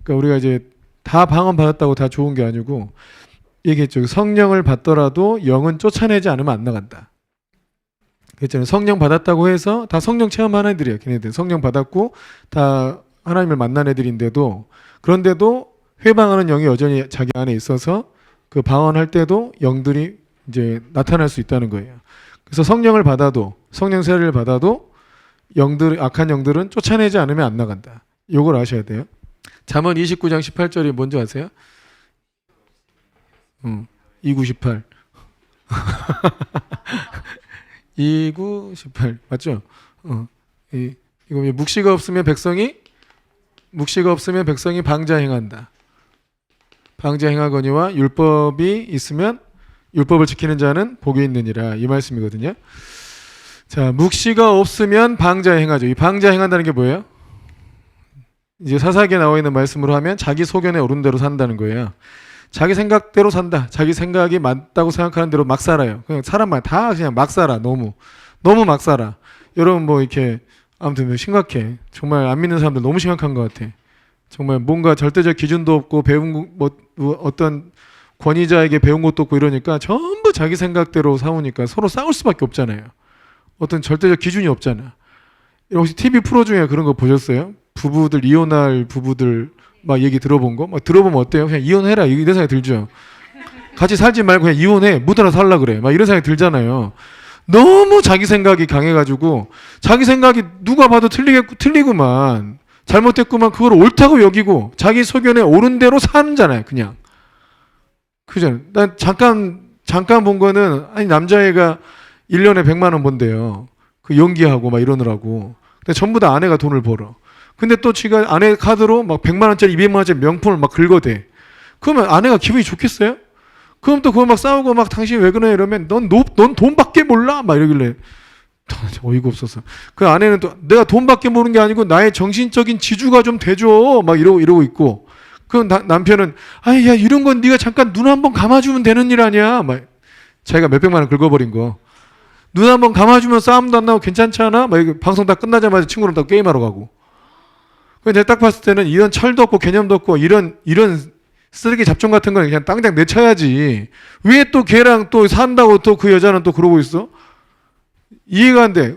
그러니까 우리가 이제 다 방언 받았다고 다 좋은 게 아니고 얘기했죠. 성령을 받더라도 영은 쫓아내지 않으면 안 나간다. 그랬잖아요. 성령 받았다고 해서 다 성령 체험한 애들이야. 걔네들 성령 받았고 다 하나님을 만난 애들인데도 그런데도 회방하는 영이 여전히 자기 안에 있어서 그 방언할 때도 영들이 이제 나타날 수 있다는 거예요. 그래서 성령을 받아도 성령 세례를 받아도 영들 악한 영들은 쫓아내지 않으면 안 나간다. 요걸 아셔야 돼요. 잠언 29장 18절이 뭔지 아세요? 2918 2918 맞죠? 이거 묵시가 없으면 백성이 방자 행한다. 방자 행하거니와 율법이 있으면 율법을 지키는 자는 복이 있느니라 이 말씀이거든요. 자, 묵시가 없으면 방자 행하죠. 이 방자 행한다는 게 뭐예요? 이제 사사기에 나와 있는 말씀으로 하면 자기 소견에 오른 대로 산다는 거예요. 자기 생각대로 산다. 자기 생각이 맞다고 생각하는 대로 막 살아요. 그냥 사람만 다 그냥 막 살아. 너무 막 살아. 여러분 뭐 이렇게 아무튼 심각해. 정말 안 믿는 사람들 너무 심각한 것 같아. 정말 뭔가 절대적 기준도 없고 배운 뭐 어떤 권위자에게 배운 것도 없고 이러니까 전부 자기 생각대로 사오니까 서로 싸울 수밖에 없잖아요. 어떤 절대적 기준이 없잖아. 혹시 TV 프로 중에 그런 거 보셨어요? 부부들 이혼할 부부들 막 얘기 들어본 거? 막 들어보면 어때요? 그냥 이혼해라 이런 생각이 들죠. 같이 살지 말고 그냥 이혼해. 묻어라 살라 그래. 막 이런 생각이 들잖아요. 너무 자기 생각이 강해가지고 자기 생각이 누가 봐도 틀리구만. 잘못됐구만. 그걸 옳다고 여기고 자기 소견에 옳은 대로 사는잖아요. 그냥. 그죠? 난 잠깐 본 거는 아니 남자애가 1년에 100만 원 번대요. 그 연기하고 막 이러느라고. 근데 전부 다 아내가 돈을 벌어. 근데 또 지가 아내 카드로 막 100만 원짜리 200만 원짜리 명품을 막 긁어대. 그러면 아내가 기분이 좋겠어요? 그럼 또 그거 막 싸우고 막 당신 왜 그래 이러면 넌 돈밖에 몰라 막 이러길래 어이가 없어서 그 아내는 또 내가 돈밖에 모르는 게 아니고 나의 정신적인 지주가 좀 돼줘 막 이러고 있고 그럼 남편은 아니 야 이런 건 네가 잠깐 눈 한번 감아주면 되는 일 아니야 막 자기가 몇백만 원 긁어버린 거 눈 한번 감아주면 싸움도 안 나고 괜찮지 않아? 막 이렇게 방송 다 끝나자마자 친구랑 다 게임하러 가고 근데 내가 딱 봤을 때는 이런 철도 없고 개념도 없고 이런 쓰레기 잡종 같은 건 그냥 당장 내쳐야지. 왜 또 걔랑 또 산다고 또 그 여자는 또 그러고 있어? 이해가 안 돼.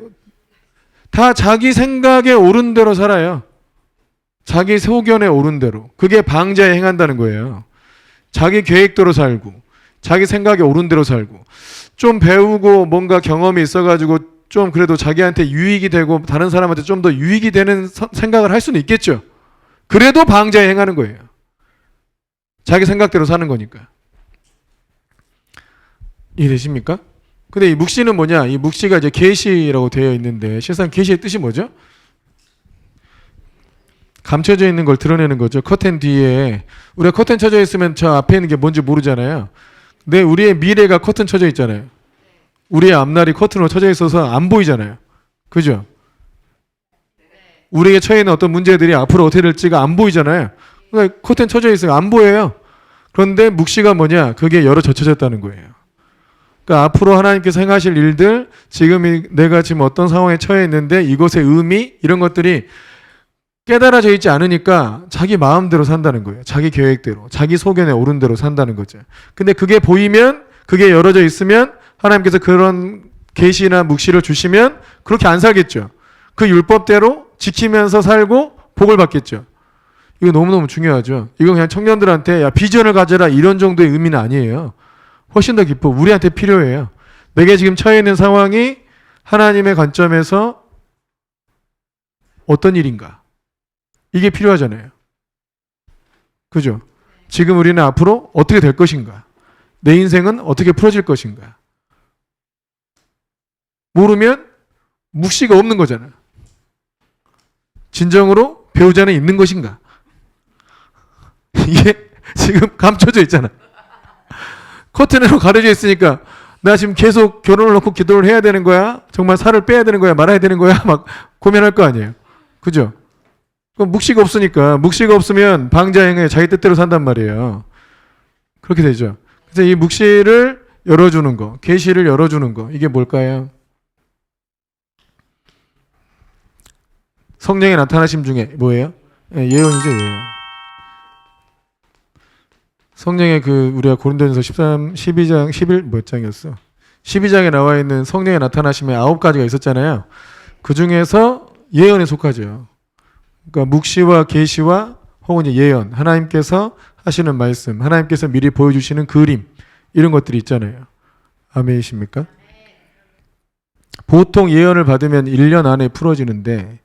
다 자기 생각에 옳은 대로 살아요. 자기 소견에 옳은 대로. 그게 방자에 행한다는 거예요. 자기 계획대로 살고, 자기 생각에 옳은 대로 살고, 좀 배우고 뭔가 경험이 있어가지고 좀 그래도 자기한테 유익이 되고 다른 사람한테 좀 더 유익이 되는 생각을 할 수는 있겠죠. 그래도 방자에 행하는 거예요. 자기 생각대로 사는 거니까. 이해되십니까? 근데 이 묵시는 뭐냐? 이 묵시가 이제 계시라고 되어 있는데 실상 계시의 뜻이 뭐죠? 감춰져 있는 걸 드러내는 거죠. 커튼 뒤에 우리가 커튼 쳐져 있으면 저 앞에 있는 게 뭔지 모르잖아요. 근데 우리의 미래가 커튼 쳐져 있잖아요. 우리의 앞날이 커튼으로 쳐져 있어서 안 보이잖아요. 그죠? 우리에게 처해 있는 어떤 문제들이 앞으로 어떻게 될지가 안 보이잖아요. 그러니까 커튼 쳐져 있으면 안 보여요. 그런데 묵시가 뭐냐? 그게 열어 젖혀졌다는 거예요. 그러니까 앞으로 하나님께서 행하실 일들, 내가 지금 어떤 상황에 처해 있는데 이것의 의미 이런 것들이 깨달아져 있지 않으니까 자기 마음대로 산다는 거예요. 자기 계획대로, 자기 소견에 옳은 대로 산다는 거죠. 근데 그게 보이면, 그게 열어져 있으면 하나님께서 그런 계시나 묵시를 주시면 그렇게 안 살겠죠. 그 율법대로 지키면서 살고 복을 받겠죠. 이거 너무너무 중요하죠. 이건 그냥 청년들한테 야 비전을 가져라 이런 정도의 의미는 아니에요. 훨씬 더 깊어. 우리한테 필요해요. 내게 지금 처해 있는 상황이 하나님의 관점에서 어떤 일인가. 이게 필요하잖아요. 그죠? 지금 우리는 앞으로 어떻게 될 것인가. 내 인생은 어떻게 풀어질 것인가. 모르면 묵시가 없는 거잖아. 진정으로 배우자는 있는 것인가. 이게 지금 감춰져 있잖아. 커튼으로 가려져 있으니까 나 지금 계속 결혼을 놓고 기도를 해야 되는 거야? 정말 살을 빼야 되는 거야? 말아야 되는 거야? 막 고민할 거 아니에요. 그죠? 그럼 묵시가 없으니까 묵시가 없으면 방자행에 자기 뜻대로 산단 말이에요. 그렇게 되죠. 그래서 이 묵시를 열어주는 거, 계시를 열어주는 거 이게 뭘까요? 성령의 나타나심 중에 뭐예요? 예언이죠, 예언. 성령의 그 우리가 고린도전서 12장 11 몇 장이었어? 12장에 나와 있는 성령의 나타나심에 9가지가 있었잖아요. 그 중에서 예언에 속하죠. 그러니까 묵시와 계시와 혹은 이제 예언, 하나님께서 하시는 말씀, 하나님께서 미리 보여주시는 그림 이런 것들이 있잖아요. 아멘이십니까? 보통 예언을 받으면 1년 안에 풀어지는데,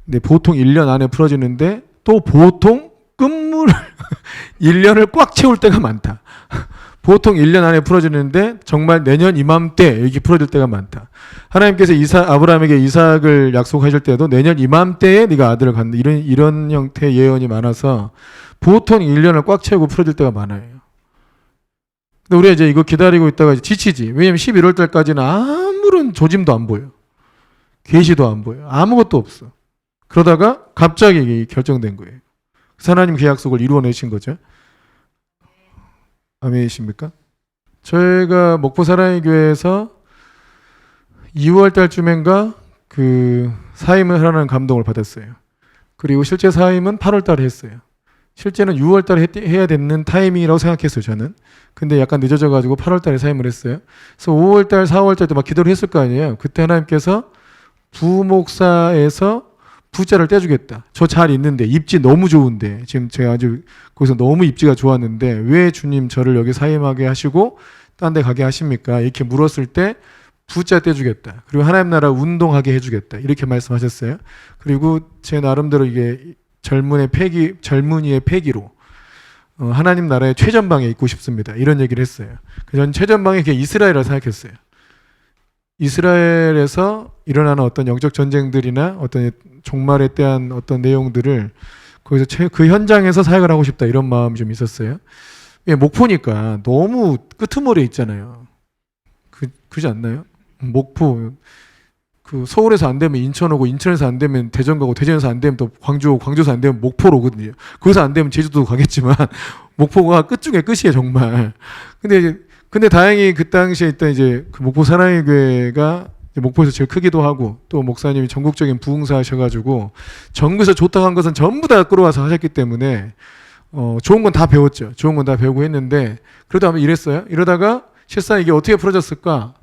근데 보통 1년 안에 풀어지는데 또 보통 끝물을 1년을 꽉 채울 때가 많다. 보통 1년 안에 풀어지는데 정말 내년 이맘때 이렇게 풀어질 때가 많다. 하나님께서 아브라함에게 이삭을 약속하실 때도 내년 이맘때에 네가 아들을 갖는다. 이런 형태의 예언이 많아서 보통 1년을 꽉 채우고 풀어질 때가 많아요. 근데 우리가 이제 이거 기다리고 있다가 이제 지치지. 왜냐면 11월 달까지는 아무런 조짐도 안 보여. 계시도 안 보여. 아무것도 없어. 그러다가 갑자기 이게 결정된 거예요. 그래서 하나님 그 약속을 이루어내신 거죠. 아멘이십니까? 저희가 목포 사랑의 교회에서 2월 달쯤인가 그 사임을 하라는 감동을 받았어요. 그리고 실제 사임은 8월 달에 했어요. 실제는 6월 달에 해야 되는 타이밍이라고 생각했어요, 저는. 근데 약간 늦어져 가지고 8월 달에 사임을 했어요. 그래서 5월 달, 4월 달도 막 기도를 했을 거 아니에요. 그때 하나님께서 부목사에서 부자를 떼주겠다. 저 잘 있는데 입지 너무 좋은데 지금 제가 아주 거기서 너무 입지가 좋았는데 왜 주님 저를 여기 사임하게 하시고 딴 데 가게 하십니까? 이렇게 물었을 때 부자 떼주겠다. 그리고 하나님 나라 운동하게 해주겠다. 이렇게 말씀하셨어요. 그리고 제 나름대로 이게 젊은이의 패기로 하나님 나라의 최전방에 있고 싶습니다. 이런 얘기를 했어요. 저는 최전방에 이스라엘이라고 생각했어요. 이스라엘에서 일어나는 어떤 영적 전쟁들이나 어떤 종말에 대한 어떤 내용들을 거기서 그 현장에서 사역을 하고 싶다 이런 마음이 좀 있었어요. 예, 목포니까 너무 끄트머리에 있잖아요. 그지 않나요? 목포 그 서울에서 안 되면 인천 오고 인천에서 안 되면 대전 가고 대전에서 안 되면 또 광주 오고 광주에서 안 되면 목포로 오거든요. 거기서 안 되면 제주도 가겠지만 목포가 끝 중에 끝이에요 정말. 근데 다행히 그 당시에 있던 이제 그 목포 사랑의 교회가 목포에서 제일 크기도 하고 또 목사님이 전국적인 부흥사 하셔가지고 전국에서 좋다고 한 것은 전부 다 끌어와서 하셨기 때문에 좋은 건 다 배웠죠. 좋은 건 다 배우고 했는데 그래도 한번 이랬어요. 이러다가 실상 이게 어떻게 풀어졌을까?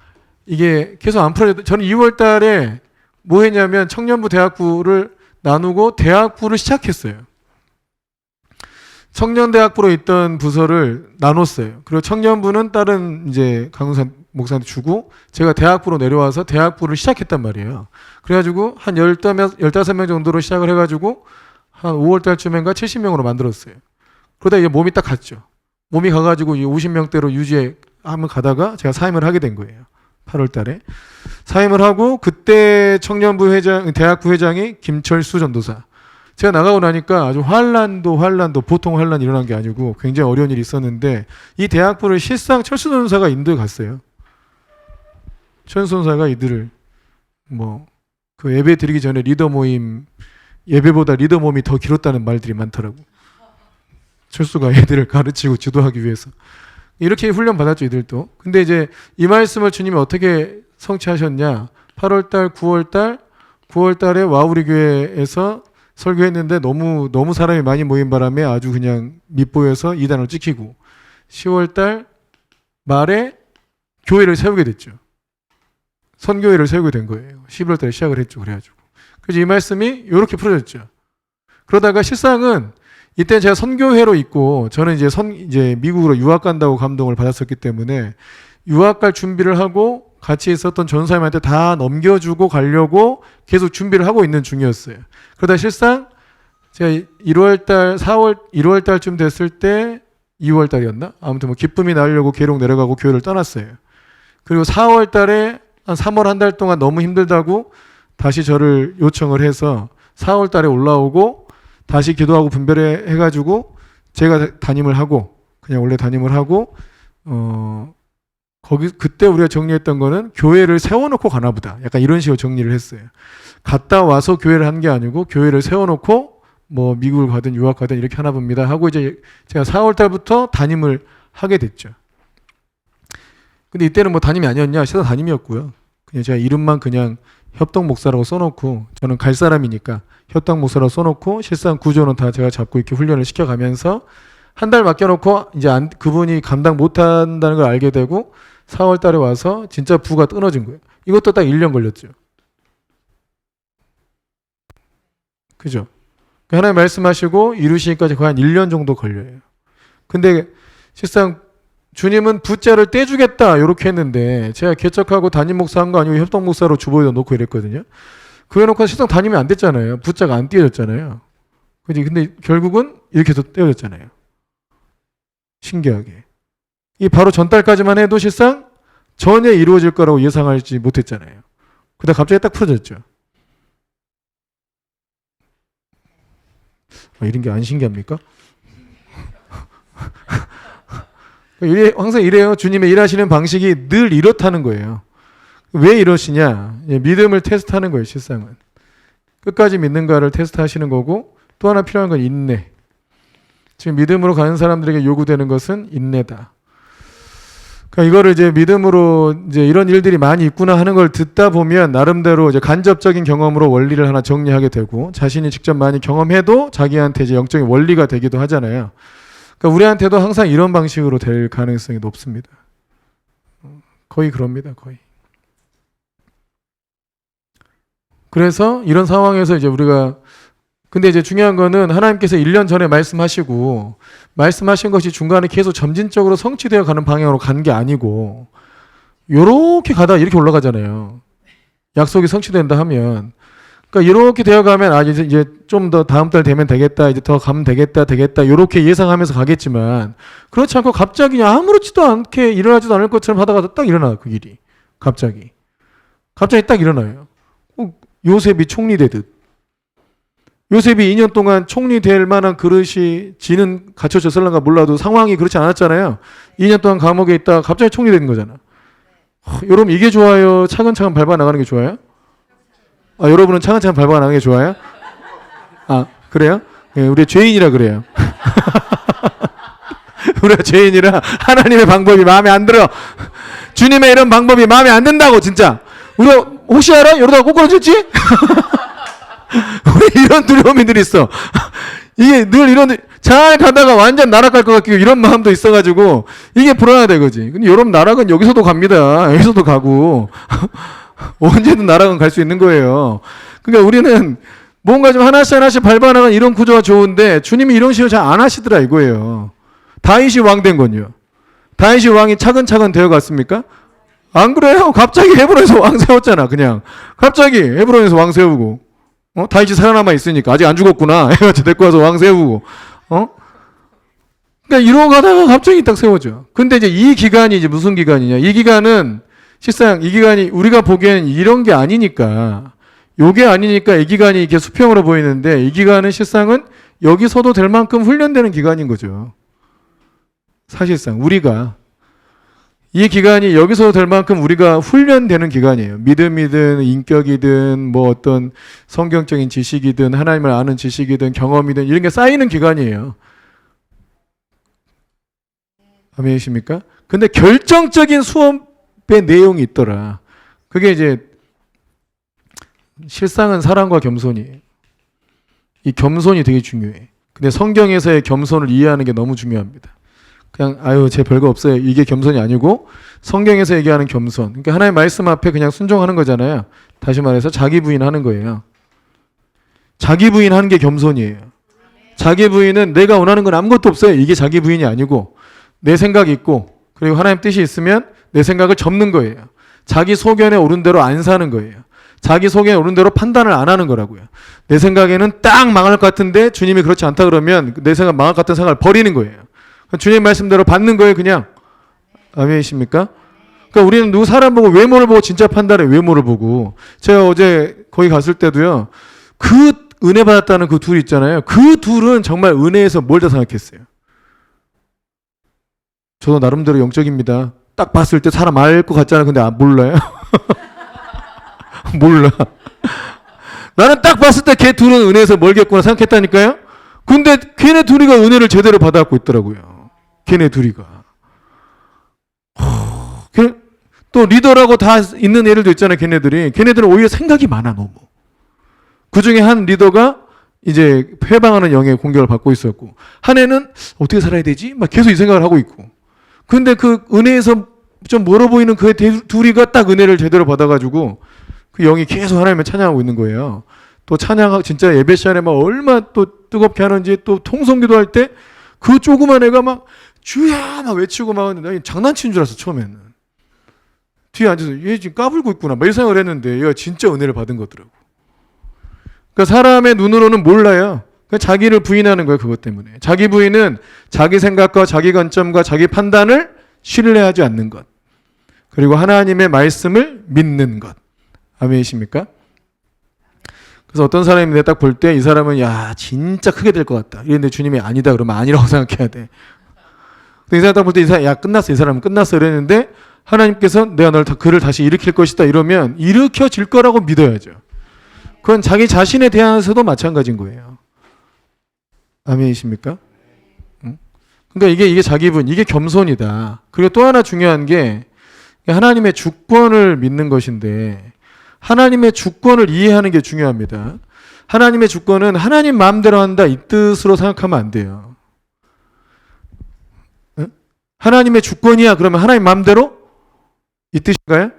이게 계속 안 풀어졌. 저는 2월 달에 뭐 했냐면 청년부 대학부를 나누고 대학부를 시작했어요. 청년대학부로 있던 부서를 나눴어요. 그리고 청년부는 다른 이제 강훈사 목사한테 주고 제가 대학부로 내려와서 대학부를 시작했단 말이에요. 그래가지고 한 15명 정도로 시작을 해가지고 한 5월 달쯤인가 70명으로 만들었어요. 그러다 이제 몸이 딱 갔죠. 몸이 가가지고 50명대로 유지하면 가다가 제가 사임을 하게 된 거예요. 8월 달에. 사임을 하고 그때 대학부 회장이 김철수 전도사. 제가 나가고 나니까 아주 환란도 보통 환란 일어난 게 아니고 굉장히 어려운 일이 있었는데 이 대학부를 실상 철수 전도사가 인도에 갔어요. 철수 전도사가 이들을 그 예배 드리기 전에 리더 모임 예배보다 리더 모임이 더 길었다는 말들이 많더라고. 철수가 애들을 가르치고 지도하기 위해서 이렇게 훈련 받았죠 이들도. 근데 이제 이 말씀을 주님이 어떻게 성취하셨냐? 8월달, 9월달에 와우리 교회에서 설교했는데 너무 사람이 많이 모인 바람에 아주 그냥 밑보여서 이단을 찍히고 10월달 말에 교회를 세우게 됐죠. 선교회를 세우게 된 거예요. 11월달에 시작을 했죠. 그래가지고 그래서 이 말씀이 이렇게 풀어졌죠. 그러다가 실상은 이때 제가 선교회로 있고 저는 이제 미국으로 유학 간다고 감동을 받았었기 때문에 유학 갈 준비를 하고 같이 있었던 전사님한테 다 넘겨주고 가려고 계속 준비를 하고 있는 중이었어요. 그러다 실상 제가 1월달쯤 됐을 때 2월달이었나? 아무튼 기쁨이 나려고 계룡 내려가고 교회를 떠났어요. 그리고 4월달에 한 3월 한 달 동안 너무 힘들다고 다시 저를 요청을 해서 4월달에 올라오고 다시 기도하고 분별해 해가지고 제가 담임을 하고 그냥 원래 담임을 하고 그때 우리가 정리했던 거는 교회를 세워놓고 가나 보다. 약간 이런 식으로 정리를 했어요. 갔다 와서 교회를 한 게 아니고 교회를 세워놓고 미국을 가든 유학 가든 이렇게 하나 봅니다. 하고 이제 제가 4월 달부터 담임을 하게 됐죠. 근데 이때는 담임이 아니었냐? 실은 담임이었고요. 그냥 제가 이름만 그냥 협동 목사라고 써놓고 저는 갈 사람이니까 협동 목사라고 써놓고 실상 구조는 다 제가 잡고 이렇게 훈련을 시켜가면서 한 달 맡겨놓고 이제 그분이 감당 못한다는 걸 알게 되고 4월 달에 와서 진짜 부가 끊어진 거예요. 이것도 딱 1년 걸렸죠. 그죠? 하나님 말씀하시고 이루시기까지 거의 한 1년 정도 걸려요. 근데 실상 주님은 부자를 떼주겠다 이렇게 했는데 제가 개척하고 담임 목사 한 거 아니고 협동 목사로 주보에다 놓고 이랬거든요. 그거 놓고 실상 담임이 안 됐잖아요. 부자가 안 떼어졌잖아요. 그지? 근데 결국은 이렇게 해서 떼어졌잖아요. 신기하게. 이 바로 전달까지만 해도 실상 전혀 이루어질 거라고 예상하지 못했잖아요. 그다음 갑자기 딱 풀어졌죠. 이런 게 안 신기합니까? 항상 이래요. 주님의 일하시는 방식이 늘 이렇다는 거예요. 왜 이러시냐? 믿음을 테스트하는 거예요. 실상은. 끝까지 믿는가를 테스트하시는 거고 또 하나 필요한 건 인내. 지금 믿음으로 가는 사람들에게 요구되는 것은 인내다. 그러니까 이거를 이제 믿음으로 이제 이런 일들이 많이 있구나 하는 걸 듣다 보면 나름대로 이제 간접적인 경험으로 원리를 하나 정리하게 되고 자신이 직접 많이 경험해도 자기한테 이제 영적인 원리가 되기도 하잖아요. 그러니까 우리한테도 항상 이런 방식으로 될 가능성이 높습니다. 거의 그럽니다. 거의. 그래서 이런 상황에서 이제 우리가 근데 이제 중요한 거는 하나님께서 1년 전에 말씀하시고 말씀하신 것이 중간에 계속 점진적으로 성취되어 가는 방향으로 간 게 아니고 요렇게 가다 이렇게 올라가잖아요. 약속이 성취된다 하면 그러니까 이렇게 되어 가면 아 이제 좀 더 다음 달 되면 되겠다. 이제 더 가면 되겠다. 요렇게 예상하면서 가겠지만 그렇지 않고 갑자기 아무렇지도 않게 일어나지도 않을 것처럼 하다가 딱 일어나 그 길이. 갑자기 딱 일어나요. 요셉이 총리 되듯. 요셉이 2년 동안 총리 될 만한 그릇이 지는 갖춰졌을런가 몰라도 상황이 그렇지 않았잖아요. 2년 동안 감옥에 있다가 갑자기 총리 된 거잖아. 여러분 이게 좋아요? 차근차근 밟아 나가는 게 좋아요? 여러분은 차근차근 밟아 나가는 게 좋아요? 그래요? 네, 우리 죄인이라 그래요. 우리가 죄인이라 하나님의 방법이 마음에 안 들어. 주님의 이런 방법이 마음에 안 든다고 진짜. 우리가 혹시 알아? 이러다가 꼬꾸라질지? 우리 이런 두려움이 늘 있어. 이게 늘 이런 잘 가다가 완전 날아갈 것 같고 이런 마음도 있어가지고 이게 불안하다 이거지. 근데 여러분 나락은 여기서도 갑니다. 여기서도 가고 언제든 나락은 갈 수 있는 거예요. 그러니까 우리는 뭔가 좀 하나씩 밟아나가는 이런 구조가 좋은데 주님이 이런 식으로 잘 안 하시더라 이거예요. 다윗이 왕 된 건요. 다윗이 왕이 차근차근 되어갔습니까? 안 그래요. 갑자기 헤브론에서 왕 세웠잖아. 그냥 갑자기 헤브론에서 왕 세우고 다윗이 살아남아 있으니까 아직 안 죽었구나. 해가지고 데리고 와서 왕 세우고 그러니까 이러고 가다가 갑자기 딱 세워져. 근데 이제 이 기간이 이제 무슨 기간이냐? 이 기간은 실상 이 기간이 우리가 보기에는 이런 게 아니니까 요게 아니니까 이 기간이 이렇게 수평으로 보이는데 이 기간은 실상은 여기서도 될 만큼 훈련되는 기간인 거죠. 사실상 우리가 이 기간이 여기서 될 만큼 우리가 훈련되는 기간이에요. 믿음이든 인격이든 뭐 어떤 성경적인 지식이든 하나님을 아는 지식이든 경험이든 이런 게 쌓이는 기간이에요. 아멘이십니까? 근데 결정적인 수업의 내용이 있더라. 그게 이제 실상은 사랑과 겸손이에요. 이 겸손이 되게 중요해. 근데 성경에서의 겸손을 이해하는 게 너무 중요합니다. 그냥 제 별거 없어요. 이게 겸손이 아니고 성경에서 얘기하는 겸손. 그러니까 하나님의 말씀 앞에 그냥 순종하는 거잖아요. 다시 말해서 자기 부인하는 거예요. 자기 부인하는 게 겸손이에요. 자기 부인은 내가 원하는 건 아무것도 없어요. 이게 자기 부인이 아니고 내 생각이 있고 그리고 하나님 뜻이 있으면 내 생각을 접는 거예요. 자기 소견에 오른 대로 안 사는 거예요. 자기 소견에 오른 대로 판단을 안 하는 거라고요. 내 생각에는 딱 망할 것 같은데 주님이 그렇지 않다 그러면 내 생각 망할 것 같은 생각을 버리는 거예요. 주님 말씀대로 받는 거예요, 그냥. 아멘이십니까? 그러니까 우리는 누구 사람 보고 외모를 보고 진짜 판단해, 외모를 보고. 제가 어제 거기 갔을 때도요, 그 은혜 받았다는 그 둘 있잖아요. 그 둘은 정말 은혜에서 뭘 다 생각했어요. 저도 나름대로 영적입니다. 딱 봤을 때 사람 알 것 같잖아요. 근데 몰라요. 몰라. 나는 딱 봤을 때 걔 둘은 은혜에서 멀겠구나 생각했다니까요. 근데 걔네 둘이가 은혜를 제대로 받아갖고 있더라고요. 걔네 둘이가. 또 리더라고 다 있는 애들도 있잖아요. 걔네들은 오히려 생각이 많아 너무. 그 중에 한 리더가 이제 회방하는 영의 공격을 받고 있었고, 한 애는 어떻게 살아야 되지? 막 계속 이 생각을 하고 있고. 근데 그 은혜에서 좀 멀어 보이는 그 둘이가 딱 은혜를 제대로 받아가지고 그 영이 계속 하나님을 찬양하고 있는 거예요. 또 찬양하고 진짜 예배 시간에 막 얼마 또 뜨겁게 하는지, 또 통성기도 할 때 그 조그만 애가 막 주야 막 외치고 막 장난치는 줄 알았어 처음에는. 뒤에 앉아서 얘 지금 까불고 있구나 막 이 생각을 했는데 얘가 진짜 은혜를 받은 거더라고. 그러니까 사람의 눈으로는 몰라요. 그러니까 자기를 부인하는 거예요. 그것 때문에. 자기 부인은 자기 생각과 자기 관점과 자기 판단을 신뢰하지 않는 것. 그리고 하나님의 말씀을 믿는 것. 아멘이십니까? 그래서 어떤 사람인데 딱 볼 때 이 사람은 야 진짜 크게 될 것 같다. 이랬는데 주님이 아니다 그러면 아니라고 생각해야 돼. 이 사람 딱 볼 때 이 사람 야 끝났어. 이 사람은 끝났어. 이랬는데 하나님께서 내가 그를 다시 일으킬 것이다. 이러면 일으켜질 거라고 믿어야죠. 그건 자기 자신에 대해서도 마찬가지인 거예요. 아멘이십니까? 그러니까 이게 자기분, 이게 겸손이다. 그리고 또 하나 중요한 게 하나님의 주권을 믿는 것인데 하나님의 주권을 이해하는 게 중요합니다. 하나님의 주권은 하나님 마음대로 한다 이 뜻으로 생각하면 안 돼요. 하나님의 주권이야 그러면 하나님 마음대로 이 뜻인가요?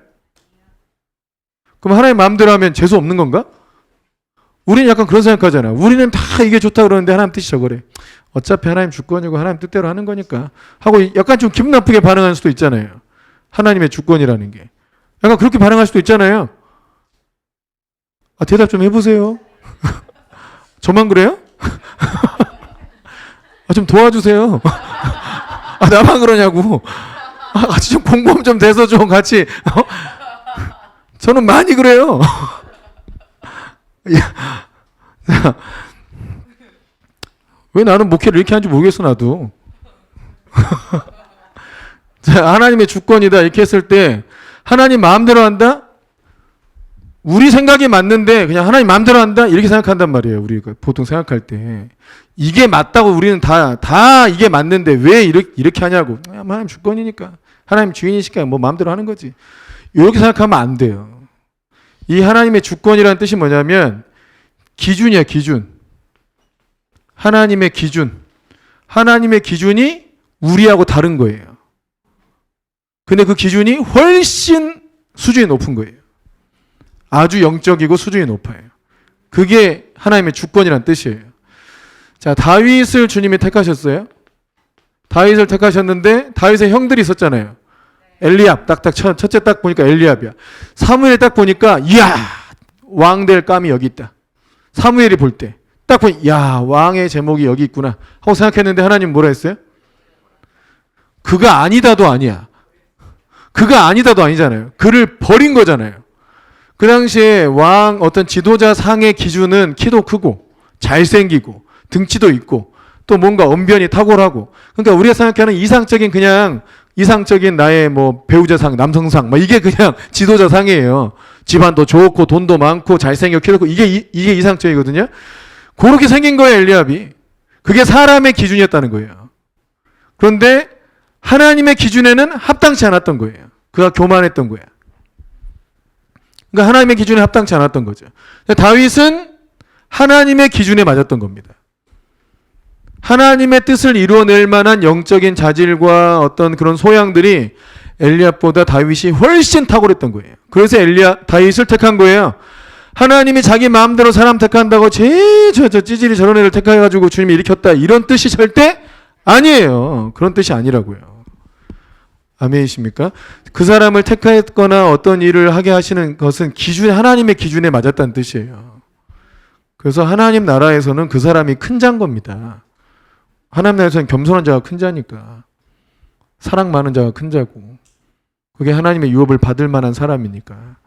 그럼 하나님 마음대로 하면 재수 없는 건가? 우리는 약간 그런 생각하잖아. 우리는 다 이게 좋다 그러는데 하나님 뜻이 저거래. 어차피 하나님 주권이고 하나님 뜻대로 하는 거니까 하고 약간 좀 기분 나쁘게 반응할 수도 있잖아요. 하나님의 주권이라는 게. 약간 그렇게 반응할 수도 있잖아요. 대답 좀 해보세요. 저만 그래요? 좀 도와주세요. 나만 그러냐고. 같이 좀 공부하면 좀 돼서 좀 같이. 저는 많이 그래요. 왜 나는 목회를 이렇게 하는지 모르겠어 나도. 자, 하나님의 주권이다 이렇게 했을 때 하나님 마음대로 한다? 우리 생각이 맞는데 그냥 하나님 마음대로 한다? 이렇게 생각한단 말이에요. 우리가 보통 생각할 때. 이게 맞다고 우리는 다 이게 맞는데 왜 이렇게 하냐고. 하나님 주권이니까. 하나님 주인이시니까 뭐 마음대로 하는 거지. 이렇게 생각하면 안 돼요. 이 하나님의 주권이라는 뜻이 뭐냐면 기준이야, 기준. 하나님의 기준. 하나님의 기준이 우리하고 다른 거예요. 근데 그 기준이 훨씬 수준이 높은 거예요. 아주 영적이고 수준이 높아요. 그게 하나님의 주권이란 뜻이에요. 자, 다윗을 주님이 택하셨어요. 다윗을 택하셨는데 다윗의 형들이 있었잖아요. 엘리압 첫째 딱 보니까 엘리압이야. 사무엘 딱 보니까 이야 왕 될 감이 여기 있다. 사무엘이 볼 때 딱 보니 야 왕의 제목이 여기 있구나 하고 생각했는데 하나님 뭐라 했어요? 그가 아니다도 아니야. 그가 아니다도 아니잖아요. 그를 버린 거잖아요. 그 당시에 왕 어떤 지도자 상의 기준은 키도 크고 잘생기고 등치도 있고 또 뭔가 언변이 탁월하고 그러니까 우리가 생각하는 이상적인 나의 뭐 배우자상, 남성상 뭐 이게 그냥 지도자상이에요. 집안도 좋고 돈도 많고 잘생겨 키도 이게 이상적이거든요. 그렇게 생긴 거예요, 엘리압이. 그게 사람의 기준이었다는 거예요. 그런데 하나님의 기준에는 합당치 않았던 거예요. 그가 교만했던 거야. 그러니까 하나님의 기준에 합당치 않았던 거죠. 다윗은 하나님의 기준에 맞았던 겁니다. 하나님의 뜻을 이루어낼 만한 영적인 자질과 어떤 그런 소양들이 엘리압보다 다윗이 훨씬 탁월했던 거예요. 그래서 다윗을 택한 거예요. 하나님이 자기 마음대로 사람 택한다고 저 찌질이 저런 애를 택해가지고 주님이 일으켰다 이런 뜻이 절대 아니에요. 그런 뜻이 아니라고요. 아멘이십니까? 그 사람을 택했거나 어떤 일을 하게 하시는 것은 하나님의 기준에 맞았다는 뜻이에요. 그래서 하나님 나라에서는 그 사람이 큰 자인 겁니다. 하나님 나라에서는 겸손한 자가 큰 자니까. 사랑 많은 자가 큰 자고. 그게 하나님의 유업을 받을 만한 사람이니까.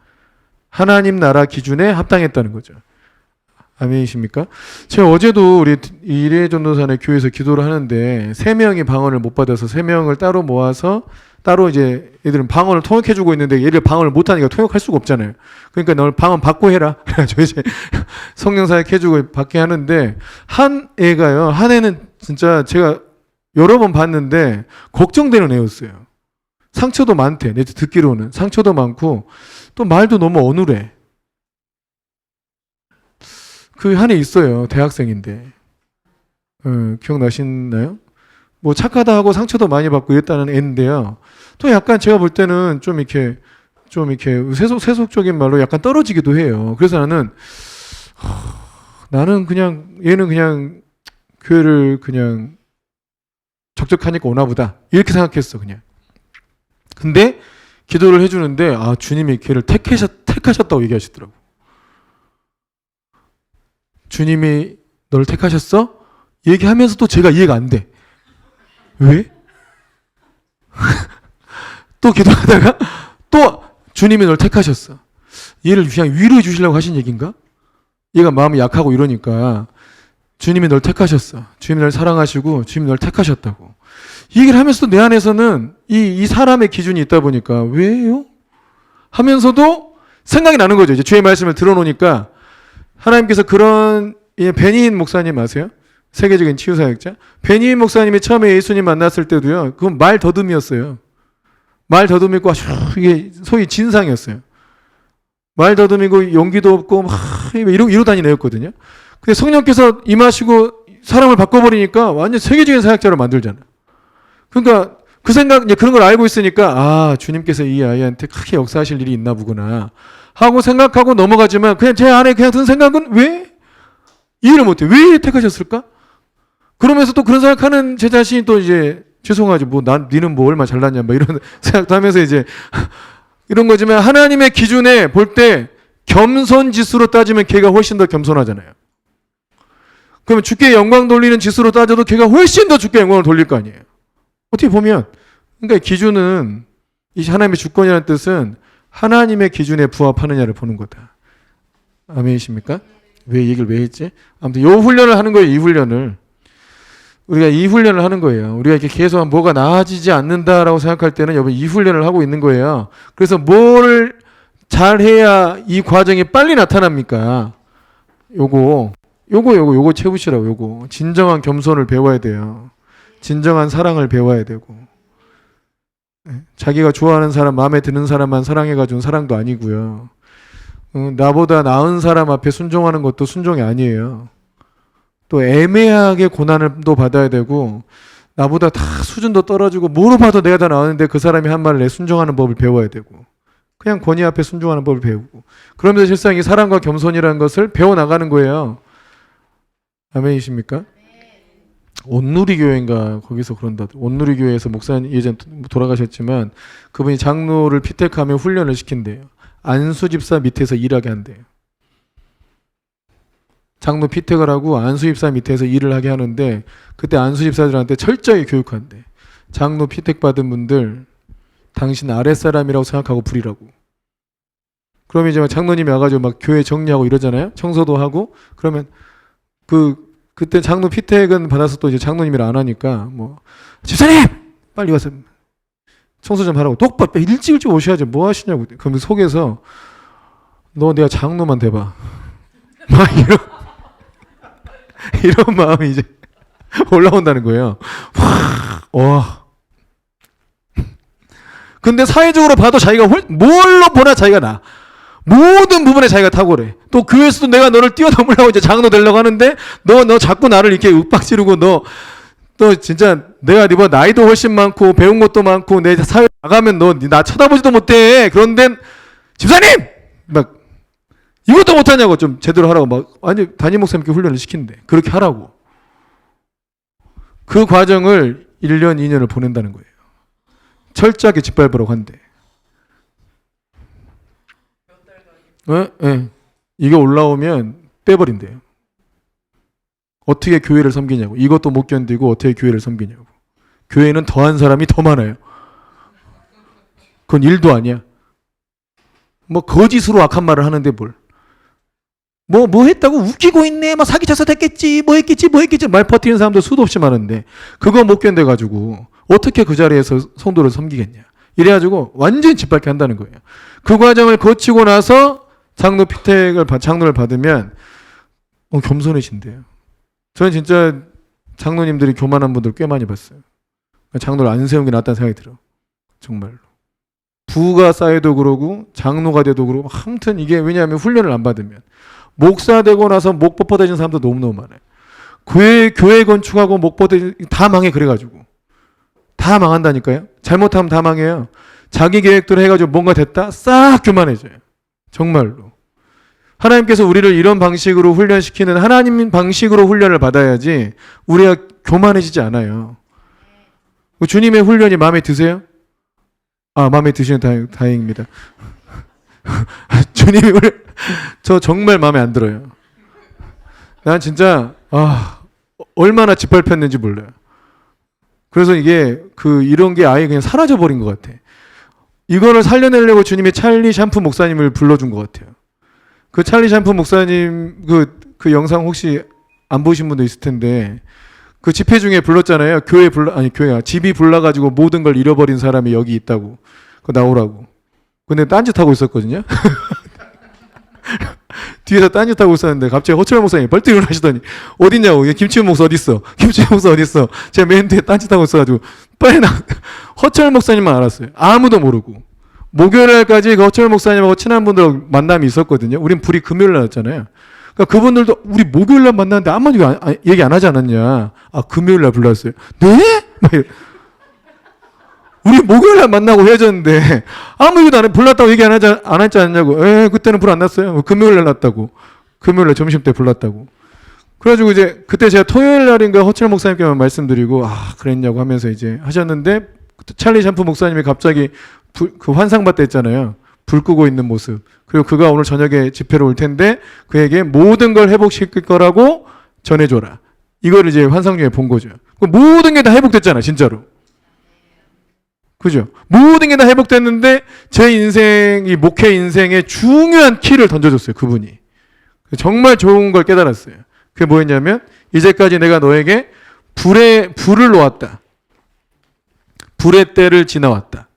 하나님 나라 기준에 합당했다는 거죠. 아멘이십니까? 제가 어제도 우리 이래전도사의 교회에서 기도를 하는데 3명이 방언을 못 받아서 3명을 따로 모아서 따로 이제 얘들은 방언을 통역해주고 있는데 얘를 방언을 못하니까 통역할 수가 없잖아요. 그러니까 너 방언 받고 해라. 그래가지고 이제 성령사역 해주고 받게 하는데 한 애는 진짜 제가 여러 번 봤는데 걱정되는 애였어요. 상처도 많대. 내 듣기로는 상처도 많고 또 말도 너무 어눌해. 그 한 애 있어요. 대학생인데. 기억나시나요? 뭐 착하다 하고 상처도 많이 받고 이랬다는 애인데요. 또 약간 제가 볼 때는 좀 이렇게 세속적인 말로 약간 떨어지기도 해요. 그래서 나는 그냥 얘는 그냥 교회를 그냥 적적하니까 오나 보다 이렇게 생각했어 그냥. 근데 기도를 해주는데 주님이 걔를 택하셨다고 얘기하시더라고. 주님이 널 택하셨어? 얘기하면서도 제가 이해가 안 돼. 왜? 또 기도하다가 또 주님이 널 택하셨어. 얘를 그냥 위로해 주시려고 하신 얘기인가? 얘가 마음이 약하고 이러니까 주님이 널 택하셨어. 주님이 널 사랑하시고 주님이 널 택하셨다고. 이 얘기를 하면서도 내 안에서는 이 사람의 기준이 있다 보니까 왜요? 하면서도 생각이 나는 거죠. 이제 주의 말씀을 들어놓으니까 하나님께서 그런 베니힌 목사님 아세요? 세계적인 치유사역자. 베니힌 목사님이 처음에 예수님 만났을 때도요. 그건 말 더듬이었어요. 말 더듬이고 이게 소위 진상이었어요. 말 더듬이고 용기도 없고 막 이러고 다니는 애였거든요. 근데 성령께서 임하시고 사람을 바꿔버리니까 완전 세계적인 사역자로 만들잖아요. 그러니까 그 생각, 그런 걸 알고 있으니까 주님께서 이 아이한테 크게 역사하실 일이 있나 보구나 하고 생각하고 넘어가지만 그냥 제 안에 그냥 든 생각은 왜? 이해를 못해. 왜 택하셨을까? 그러면서 또 그런 생각하는 제 자신이 또 이제 죄송하지 니는 뭐 얼마 잘났냐 이런 생각도 하면서 이제 이런 거지만 하나님의 기준에 볼 때 겸손 지수로 따지면 걔가 훨씬 더 겸손하잖아요. 그러면 주께 영광 돌리는 지수로 따져도 걔가 훨씬 더 주께 영광을 돌릴 거 아니에요. 어떻게 보면 그러니까 기준은 이 하나님의 주권이라는 뜻은 하나님의 기준에 부합하느냐를 보는 거다. 아멘이십니까? 왜 얘기를 왜 했지? 아무튼 이 훈련을 하는 거예요. 이 훈련을. 우리가 이 훈련을 하는 거예요. 우리가 이렇게 계속 뭐가 나아지지 않는다라고 생각할 때는 여러분 이 훈련을 하고 있는 거예요. 그래서 뭘 잘해야 이 과정이 빨리 나타납니까? 요거 채우시라고. 요거 진정한 겸손을 배워야 돼요. 진정한 사랑을 배워야 되고 자기가 좋아하는 사람, 마음에 드는 사람만 사랑해가지고 사랑도 아니고요. 나보다 나은 사람 앞에 순종하는 것도 순종이 아니에요. 또 애매하게 고난을 또 받아야 되고 나보다 다 수준도 떨어지고 뭐로 봐도 내가 다 나왔는데 그 사람이 한 말을 내 순종하는 법을 배워야 되고 그냥 권위 앞에 순종하는 법을 배우고 그러면서 실상 이 사랑과 겸손이라는 것을 배워나가는 거예요. 아멘이십니까? 온누리교회인가 거기서 그런다. 온누리교회에서 목사님 예전 돌아가셨지만 그분이 장로를 피택하며 훈련을 시킨대요. 안수집사 밑에서 일하게 한대요. 장로 피택을 하고 안수집사 밑에서 일을 하게 하는데 그때 안수집사들한테 철저히 교육한대. 장로 피택 받은 분들 당신 아랫사람이라고 생각하고 부리라고. 그러면 이제 장로님이 와가지고 막 교회 정리하고 이러잖아요. 청소도 하고 그러면 그때 장로 피택은 받아서 또 이제 장로님이라 안 하니까 집사님 빨리 와서 청소 좀 하라고. 똑바로 일찍 오셔야지 뭐 하시냐고. 그러면 속에서 너 내가 장로만 돼봐. 막 이런 마음이 이제 올라온다는 거예요. 와. 근데 사회적으로 봐도 자기가 뭘로 보나 자기가 나. 모든 부분에 자기가 탁월해. 또 교회에서도 내가 너를 뛰어넘으려고 이제 장로 되려고 하는데 너 자꾸 나를 이렇게 윽박지르고 너 진짜 내가 네보다 나이도 훨씬 많고 배운 것도 많고 내 사회 나가면 너 나 쳐다보지도 못해. 그런데 집사님 막 이것도 못하냐고 좀 제대로 하라고 막 아니 담임 목사님께 훈련을 시킨대. 그렇게 하라고. 그 과정을 1년 2년을 보낸다는 거예요. 철저하게 짓밟으라고 한대. 네. 이게 올라오면 빼버린대요. 어떻게 교회를 섬기냐고. 이것도 못 견디고 어떻게 교회를 섬기냐고. 교회는 더한 사람이 더 많아요. 그건 일도 아니야. 거짓으로 악한 말을 하는데 뭘. 뭐 했다고 웃기고 있네. 막 사기쳐서 됐겠지. 뭐 했겠지. 말 퍼뜨리는 사람도 수도 없이 많은데 그거 못 견뎌가지고 어떻게 그 자리에서 성도를 섬기겠냐. 이래가지고 완전히 짓밟게 한다는 거예요. 그 과정을 거치고 나서 장로를 받으면 겸손해진대요. 저는 진짜 장로님들이 교만한 분들 꽤 많이 봤어요. 장로를 안 세운 게 낫다는 생각이 들어. 정말로. 부가 쌓여도 그러고 장로가 돼도 그러고 아무튼 이게 왜냐하면 훈련을 안 받으면 목사 되고 나서 목포 되진 사람도 너무너무 많아요. 교회 건축하고 목포 다 망해 그래가지고. 다 망한다니까요. 잘못하면 다 망해요. 자기 계획대로 해가지고 뭔가 됐다? 싹 교만해져요. 정말로. 하나님께서 우리를 이런 방식으로 훈련시키는 하나님 방식으로 훈련을 받아야지 우리가 교만해지지 않아요. 주님의 훈련이 마음에 드세요? 아, 마음에 드시면 다행입니다. 주님이 저 정말 마음에 안 들어요. 난 진짜 얼마나 짓밟혔는지 몰라요. 그래서 이게 이런 게 아예 그냥 사라져 버린 것 같아. 이거를 살려내려고 주님이 찰리 샴푸 목사님을 불러준 것 같아요. 그 찰리 샴푸 목사님 그 영상 혹시 안 보신 분도 있을 텐데 그 집회 중에 불렀잖아요. 교회가 집이 불나가지고 모든 걸 잃어버린 사람이 여기 있다고. 그 나오라고. 근데 딴짓하고 있었거든요. 뒤에서 딴짓하고 있었는데 갑자기 허철 목사님이 벌떡 일어나시더니 어딨냐고. 김치훈 목사 어딨어? 김치훈 목사 어딨어? 제가 맨 뒤에 딴짓하고 있어가지고 빨리 허철 목사님만 알았어요. 아무도 모르고. 목요일날까지 그 허철 목사님하고 친한 분들 만남이 있었거든요. 우린 불이 금요일 날이었잖아요. 그러니까 그분들도 우리 목요일날 만났는데 아무 얘기 안 하지 않았냐. 아, 금요일날 불렀어요. 네? 우리 목요일날 만나고 헤어졌는데 아무 얘기도 안 해. 불났다고 얘기 안 했지 않냐고. 그때는 불 안 났어요. 금요일날 났다고. 금요일날 점심 때 불났다고. 그래가지고 이제 그때 제가 토요일 날인가 허철 목사님께만 말씀드리고 그랬냐고 하면서 이제 하셨는데 찰리 샴푸 목사님이 갑자기 그 환상받다 했잖아요. 불 끄고 있는 모습. 그리고 그가 오늘 저녁에 집회로 올 텐데 그에게 모든 걸 회복시킬 거라고 전해줘라. 이걸 이제 환상 중에 본 거죠. 모든 게 다 회복됐잖아, 진짜로. 그죠? 모든 게 다 회복됐는데 제 인생, 이 목회 인생의 중요한 키를 던져줬어요, 그분이. 정말 좋은 걸 깨달았어요. 그게 뭐였냐면 이제까지 내가 너에게 불을 놓았다. 불의 때를 지나왔다.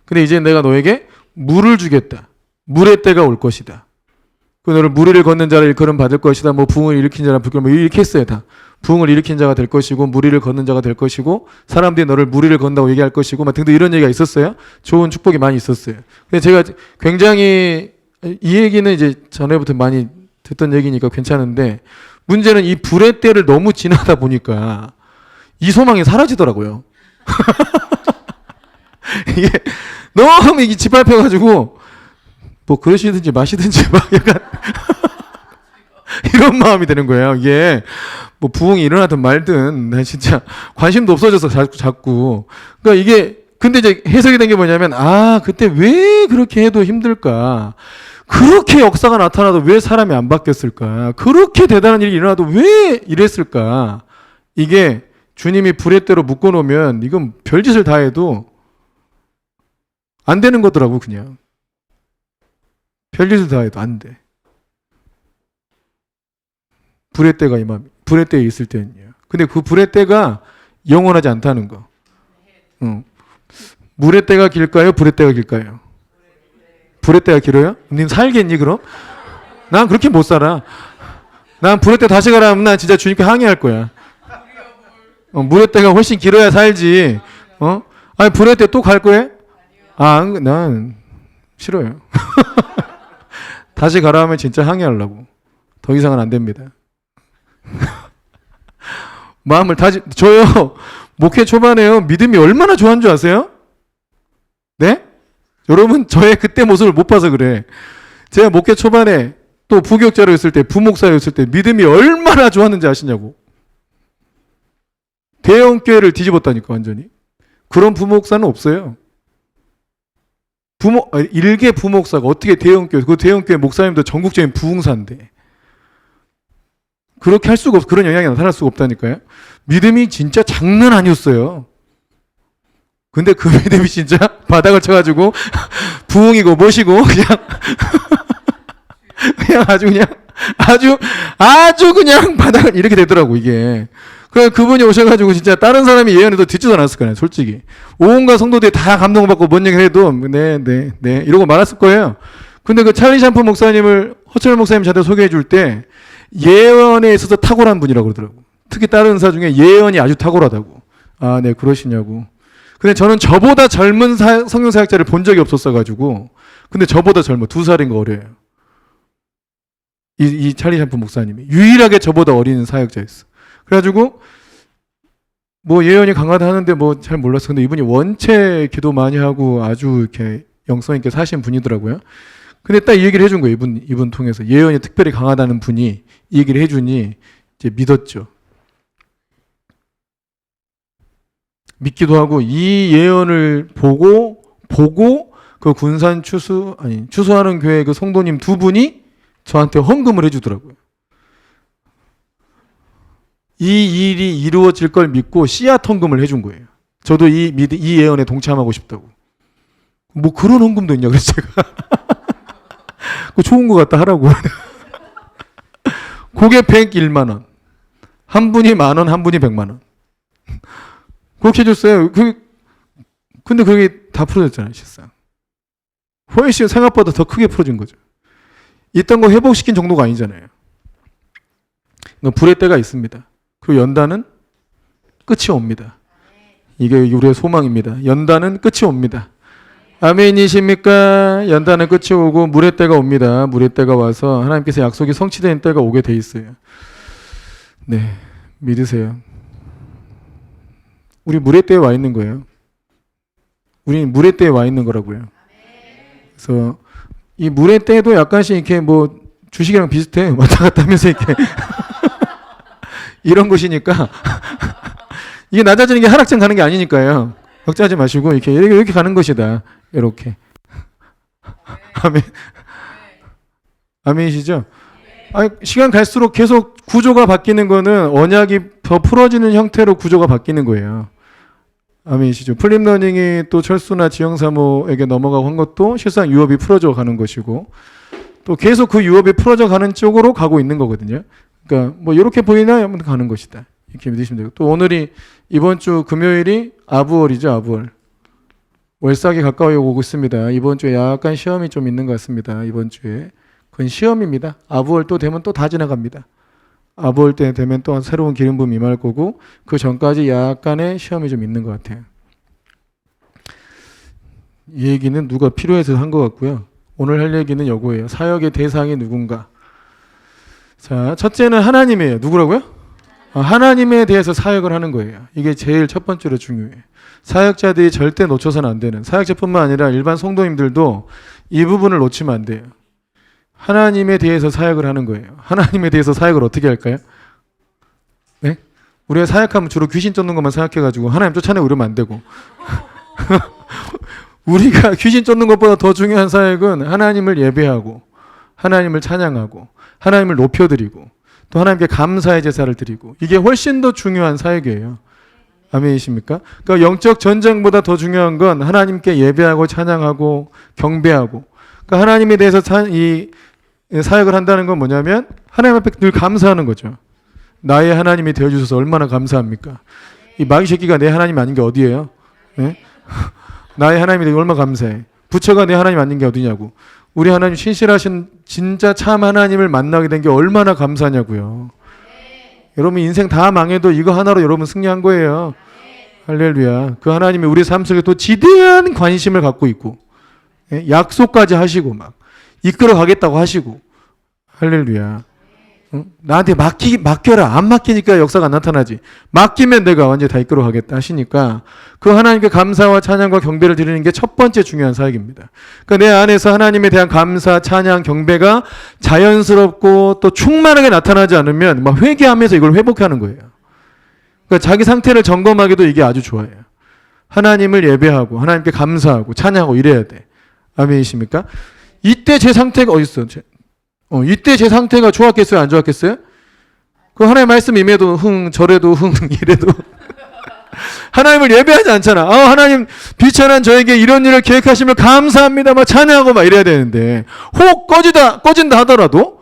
근데 이제 내가 너에게 물을 주겠다. 물의 때가 올 것이다. 그 너를 무리를 걷는 자를 일컬음 받을 것이다. 뭐 부흥을 일으킨 자라 불걸 이렇게 했어요, 다. 부흥을 일으킨 자가 될 것이고 무리를 걷는 자가 될 것이고 사람들이 너를 무리를 건다고 얘기할 것이고 막 등등 이런 얘기가 있었어요. 좋은 축복이 많이 있었어요. 근데 제가 굉장히 이 얘기는 이제 전에부터 많이 듣던 얘기니까 괜찮은데 문제는 이 불의 때를 너무 지나다 보니까 이 소망이 사라지더라고요. 이게 너무 이게 짓밟혀가지고 뭐 그러시든지 마시든지 막 약간 이런 마음이 되는 거예요. 이게 뭐 부흥이 일어나든 말든 나 진짜 관심도 없어져서 자꾸. 그러니까 이게 근데 이제 해석이 된 게 뭐냐면 그때 왜 그렇게 해도 힘들까? 그렇게 역사가 나타나도 왜 사람이 안 바뀌었을까? 그렇게 대단한 일이 일어나도 왜 이랬을까? 이게 주님이 불의 때로 묶어놓으면 이건 별짓을 다 해도 안 되는 거더라고 그냥. 별짓을 다 해도 안 돼. 불의 때가 불의 때에 있을 때는요. 근데 그 불의 때가 영원하지 않다는 거. 물의 때가 길까요? 불의 때가 길까요? 불의 때가 길어요? 님 살겠니 그럼? 난 그렇게 못 살아. 난 불의 때 다시 가라면 난 진짜 주님께 항의할 거야. 물의 때가 훨씬 길어야 살지. 아니 불의 때 또 갈 거예요? 난 싫어요. 다시 가라 하면 진짜 항의하려고. 더 이상은 안 됩니다. 마음을 저요 목회 초반에요 믿음이 얼마나 좋아한 줄 아세요? 네? 여러분 저의 그때 모습을 못 봐서 그래. 제가 목회 초반에 또 부교육자로 있을 때 부목사였을 때 믿음이 얼마나 좋았는지 아시냐고. 대형교회를 뒤집었다니까 완전히. 그런 부목사는 없어요. 일개 부목사가 어떻게 대형교회, 그 대형교회 목사님도 전국적인 부흥사인데 그렇게 할 수가 그런 영향이 나타날 수가 없다니까요. 믿음이 진짜 장난 아니었어요. 근데 그 믿음이 진짜 바닥을 쳐가지고 부흥이고 뭐시고 그냥 아주 그냥 바닥을 이렇게 되더라고 이게. 그분이 오셔가지고 진짜 다른 사람이 예언해도 듣지도 않았을 거예요 솔직히. 온갖 성도들이 다 감동받고 뭔 얘기를 해도 네 이러고 말았을 거예요. 근데 그 찰리 샴푸 목사님을 허철 목사님 저한테 소개해 줄 때 예언에 있어서 탁월한 분이라고 그러더라고. 특히 다른 은사 중에 예언이 아주 탁월하다고. 네 그러시냐고. 근데 저는 저보다 젊은 성령 사역자를 본 적이 없었어가지고. 근데 저보다 젊어. 2살인가 어려요. 이 찰리 샴프 목사님이 유일하게 저보다 어린 사역자였어. 그래가지고 뭐 예언이 강하다 하는데 뭐 잘 몰랐어. 근데 이분이 원체 기도 많이 하고 아주 이렇게 영성 있게 사신 분이더라고요. 근데 딱 이 얘기를 해준 거예요. 이분 통해서 예언이 특별히 강하다는 분이 이 얘기를 해주니 이제 믿었죠. 믿기도 하고 이 예언을 보고 그 군산 추수하는 교회 그 성도님 두 분이 저한테 헌금을 해주더라고요. 이 일이 이루어질 걸 믿고 씨앗 헌금을 해준 거예요. 저도 이 예언에 동참하고 싶다고. 뭐 그런 헌금도 있냐 그래서 제가 그 좋은 거 같다 하라고. 그게 101만 원. 한 분이 10,000원, 한 분이 100만 원. 그렇게 해줬어요. 근데 그게 다 풀어졌잖아요, 실상. 훨씬 생각보다 더 크게 풀어진 거죠. 있던 거 회복시킨 정도가 아니잖아요. 불의 때가 있습니다. 그리고 연단은 끝이 옵니다. 이게 우리의 소망입니다. 연단은 끝이 옵니다. 아멘이십니까? 연단은 끝이 오고 물의 때가 옵니다. 물의 때가 와서 하나님께서 약속이 성취되는 때가 오게 돼 있어요. 네, 믿으세요. 우리 물의 때에 와 있는 거예요. 우리 물의 때에 와 있는 거라고요. 그래서 이 물의 때도 약간씩 이렇게 뭐 주식이랑 비슷해. 왔다 갔다 하면서 이렇게 이런 것이니까 이게 낮아지는 게 하락장 가는 게 아니니까요. 걱정하지 마시고 이렇게 가는 것이다. 이렇게. 아멘. 아멘이시죠? 아니, 시간 갈수록 계속 구조가 바뀌는 거는 언약이 더 풀어지는 형태로 구조가 바뀌는 거예요. 아멘이시죠? 플립러닝이 또 철수나 지영사모에게 넘어가고 한 것도 실상 유업이 풀어져 가는 것이고 또 계속 그 유업이 풀어져 가는 쪽으로 가고 있는 거거든요. 그러니까 뭐 이렇게 보이나 한번 가는 것이다. 이렇게 믿으시면 되고 또 오늘이 이번 주 금요일이 아부월이죠. 아부월. 월삭이 가까이 오고 있습니다. 이번 주에 약간 시험이 좀 있는 것 같습니다. 이번 주에. 그건 시험입니다. 아부월 또 되면 또 다 지나갑니다. 아부월 때 되면 또 새로운 기름 부음이 임할 거고 그 전까지 약간의 시험이 좀 있는 것 같아요. 이 얘기는 누가 필요해서 한 것 같고요. 오늘 할 얘기는 요거예요. 사역의 대상이 누군가. 자, 첫째는 하나님이에요. 누구라고요? 하나님에 대해서 사역을 하는 거예요. 이게 제일 첫 번째로 중요해요. 사역자들이 절대 놓쳐서는 안 되는, 사역자뿐만 아니라 일반 성도님들도 이 부분을 놓치면 안 돼요. 하나님에 대해서 사역을 하는 거예요. 하나님에 대해서 사역을 어떻게 할까요? 네? 우리가 사역하면 주로 귀신 쫓는 것만 생각해가지고 하나님 쫓아내고 이러면 안 되고 우리가 귀신 쫓는 것보다 더 중요한 사역은 하나님을 예배하고 하나님을 찬양하고 하나님을 높여드리고 또 하나님께 감사의 제사를 드리고 이게 훨씬 더 중요한 사역이에요. 아멘이십니까? 그러니까 영적 전쟁보다 더 중요한 건 하나님께 예배하고 찬양하고 경배하고 그러니까 하나님에 대해서 이 사역을 한다는 건 뭐냐면 하나님 앞에 늘 감사하는 거죠. 나의 하나님이 되어주셔서 얼마나 감사합니까? 이 마귀 새끼가 내 하나님 아닌 게 어디예요? 네? 나의 하나님이 되게 얼마나 감사해. 부처가 내 하나님 아닌 게 어디냐고. 우리 하나님 신실하신 진짜 참 하나님을 만나게 된 게 얼마나 감사냐고요. 여러분 인생 다 망해도 이거 하나로 여러분 승리한 거예요. 할렐루야. 그 하나님이 우리 삶 속에 또 지대한 관심을 갖고 있고 약속까지 하시고 막 이끌어 가겠다고 하시고 할렐루야. 나한테 맡겨라. 안 맡기니까 역사가 안 나타나지. 맡기면 내가 완전히 다 이끌어 가겠다 하시니까 그 하나님께 감사와 찬양과 경배를 드리는 게 첫 번째 중요한 사역입니다. 그러니까 내 안에서 하나님에 대한 감사, 찬양, 경배가 자연스럽고 또 충만하게 나타나지 않으면 막 회개하면서 이걸 회복하는 거예요. 그러니까 자기 상태를 점검하기도 이게 아주 좋아요. 하나님을 예배하고 하나님께 감사하고 찬양하고 이래야 돼. 아멘이십니까? 이때 제 상태가 어딨어? 이때 제 상태가 좋았겠어요? 안 좋았겠어요? 그 하나님의 말씀 임해도 저래도 이래도 하나님을 예배하지 않잖아. 하나님 비천한 저에게 이런 일을 계획하시면 감사합니다. 막 찬양하고 막 이래야 되는데 혹 꺼진다 하더라도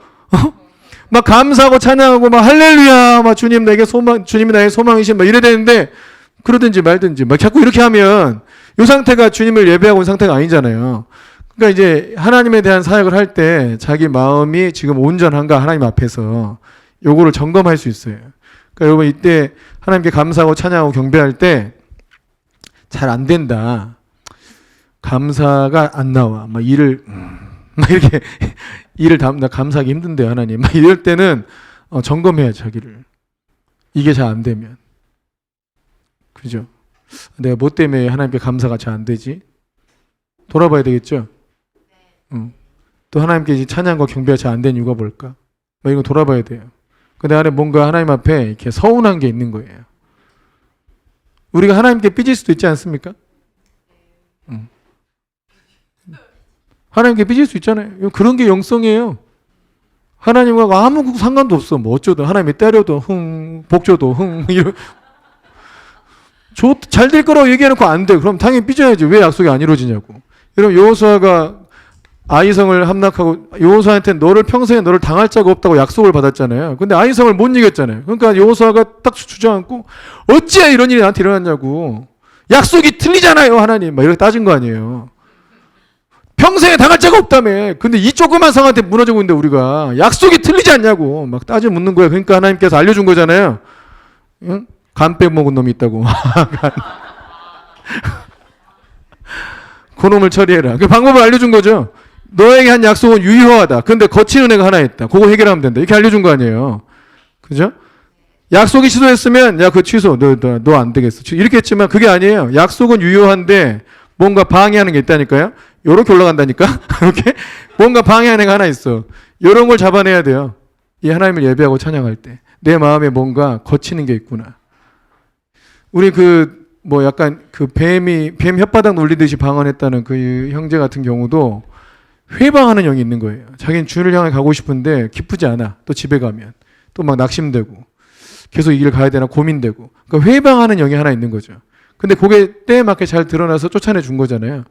막 감사하고 찬양하고 막 할렐루야 막 주님이 나의 소망이신 막 이래야 되는데 그러든지 말든지 막 자꾸 이렇게 하면 이 상태가 주님을 예배하고 있는 상태가 아니잖아요. 그러니까 이제 하나님에 대한 사역을 할 때 자기 마음이 지금 온전한가 하나님 앞에서 요거를 점검할 수 있어요. 그러니까 여러분 이때 하나님께 감사하고 찬양하고 경배할 때 잘 안 된다. 감사가 안 나와. 막 일을 막 이렇게 일을 나 감사하기 힘든데 하나님. 막 이럴 때는 점검해야 자기를. 이게 잘 안 되면. 그죠? 내가 뭐 때문에 하나님께 감사가 잘 안 되지? 돌아봐야 되겠죠? 또 하나님께 이제 찬양과 경배가 잘 안 된 이유가 뭘까? 막 이거 돌아봐야 돼요. 근데 안에 뭔가 하나님 앞에 이렇게 서운한 게 있는 거예요. 우리가 하나님께 삐질 수도 있지 않습니까? 하나님께 삐질 수 있잖아요. 그런 게 영성이에요. 하나님과 아무 상관도 없어. 뭐 어쩌든 하나님이 때려도 복 줘도 이런 잘 될 거라고 얘기해놓고 안 돼. 그럼 당연히 삐져야지. 왜 약속이 안 이루어지냐고. 여러분 여호수아가 아이성을 함락하고 여호수아한테 너를 평생에 너를 당할 자가 없다고 약속을 받았잖아요. 근데 아이성을 못 이겼잖아요. 그러니까 여호수아가 딱 주저앉고 어찌해 이런 일이 나한테 일어났냐고. 약속이 틀리잖아요 하나님. 막 이렇게 따진 거 아니에요. 평생에 당할 자가 없다며. 근데 이 조그만 상한테 무너지고 있는데 우리가 약속이 틀리지 않냐고 막 따져 묻는 거예요. 그러니까 하나님께서 알려준 거잖아요. 응? 간 빼먹은 놈이 있다고. 그놈을 처리해라. 그 방법을 알려준 거죠. 너에게 한 약속은 유효하다. 근데 거친 은혜가 하나 있다. 그거 해결하면 된다. 이렇게 알려준 거 아니에요. 그죠? 약속이 취소했으면 야 그거 취소. 너 안 되겠어. 이렇게 했지만 그게 아니에요. 약속은 유효한데 뭔가 방해하는 게 있다니까요. 요렇게 올라간다니까. 이렇게 뭔가 방해하는 게 하나 있어. 이런 걸 잡아내야 돼요. 이 하나님을 예배하고 찬양할 때 내 마음에 뭔가 거치는 게 있구나. 우리 뭐 약간 뱀 혓바닥 놀리듯이 방언했다는 그 형제 같은 경우도 회방하는 영이 있는 거예요. 자기는 주를 향해 가고 싶은데 기쁘지 않아. 또 집에 가면 또 막 낙심되고 계속 이 길 가야 되나 고민되고. 그러니까 회방하는 영이 하나 있는 거죠. 근데 그게 때에 맞게 잘 드러나서 쫓아내 준 거잖아요.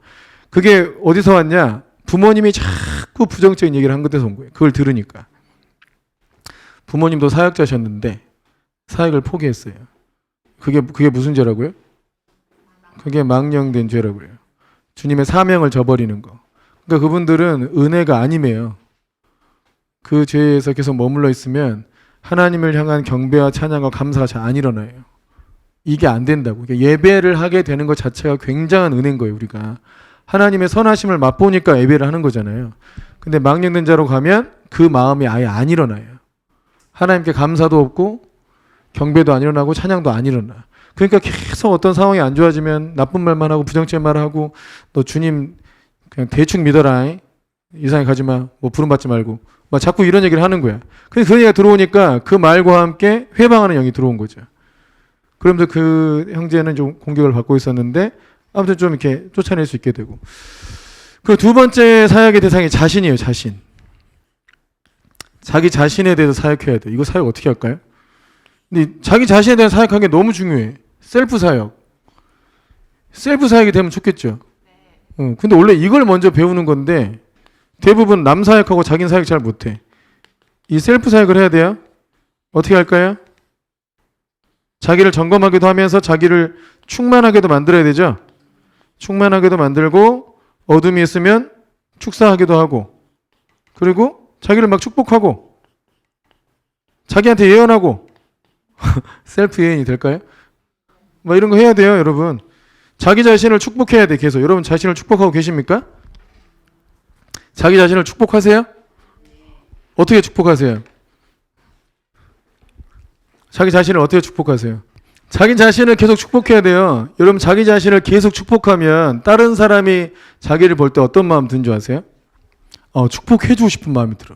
그게 어디서 왔냐? 부모님이 자꾸 부정적인 얘기를 한 것에서 온 거예요. 그걸 들으니까. 부모님도 사역자셨는데 사역을 포기했어요. 그게 무슨 죄라고요? 그게 망령된 죄라고요. 주님의 사명을 저버리는 거. 그러니까 그분들은 은혜가 아니에요. 그 죄에서 계속 머물러 있으면 하나님을 향한 경배와 찬양과 감사가 잘 안 일어나요. 이게 안 된다고. 그러니까 예배를 하게 되는 것 자체가 굉장한 은혜인 거예요. 우리가 하나님의 선하심을 맛보니까 예배를 하는 거잖아요. 근데 망령된 자로 가면 그 마음이 아예 안 일어나요. 하나님께 감사도 없고 경배도 안 일어나고 찬양도 안 일어나. 그러니까 계속 어떤 상황이 안 좋아지면 나쁜 말만 하고 부정적인 말을 하고 너 주님 그냥 대충 믿어라. 이상하게 가지 마. 뭐 부름받지 말고. 막 자꾸 이런 얘기를 하는 거야. 근데 그 얘기가 들어오니까 그 말과 함께 회방하는 영이 들어온 거죠. 그러면서 그 형제는 좀 공격을 받고 있었는데 아무튼 좀 이렇게 쫓아낼 수 있게 되고. 그 두 번째 사역의 대상이 자신이에요. 자신. 자기 자신에 대해서 사역해야 돼. 이거 사역 어떻게 할까요? 근데 자기 자신에 대한 사역하는 게 너무 중요해. 셀프 사역. 셀프 사역이 되면 좋겠죠. 근데 원래 이걸 먼저 배우는 건데 대부분 남 사역하고 자기는 사역 잘 못해. 이 셀프 사역을 해야 돼요. 어떻게 할까요? 자기를 점검하기도 하면서 자기를 충만하게도 만들어야 되죠. 충만하게도 만들고 어둠이 있으면 축사하기도 하고 그리고 자기를 막 축복하고 자기한테 예언하고 셀프 예언이 될까요? 뭐 이런 거 해야 돼요, 여러분. 자기 자신을 축복해야 돼, 계속. 여러분 자신을 축복하고 계십니까? 자기 자신을 축복하세요? 어떻게 축복하세요? 자기 자신을 어떻게 축복하세요? 자기 자신을 계속 축복해야 돼요. 여러분 자기 자신을 계속 축복하면 다른 사람이 자기를 볼 때 어떤 마음 드는 줄 아세요? 축복해주고 싶은 마음이 들어.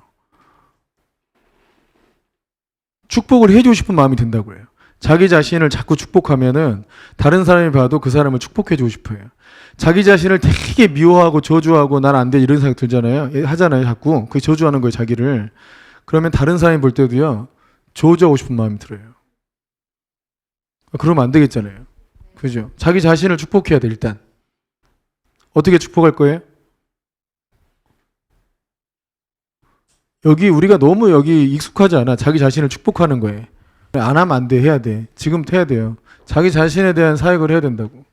축복을 해주고 싶은 마음이 든다고 해요. 자기 자신을 자꾸 축복하면은 다른 사람이 봐도 그 사람을 축복해주고 싶어요. 자기 자신을 되게 미워하고 저주하고 난 안 돼 이런 생각 들잖아요. 하잖아요, 자꾸. 그게 저주하는 거예요, 자기를. 그러면 다른 사람이 볼 때도요, 저주하고 싶은 마음이 들어요. 그러면 안 되겠잖아요. 그죠? 자기 자신을 축복해야 돼, 일단. 어떻게 축복할 거예요? 우리가 너무 익숙하지 않아. 자기 자신을 축복하는 거예요. 안 하면 안 돼. 해야 돼. 지금부터 해야 돼요. 자기 자신에 대한 사역을 해야 된다고.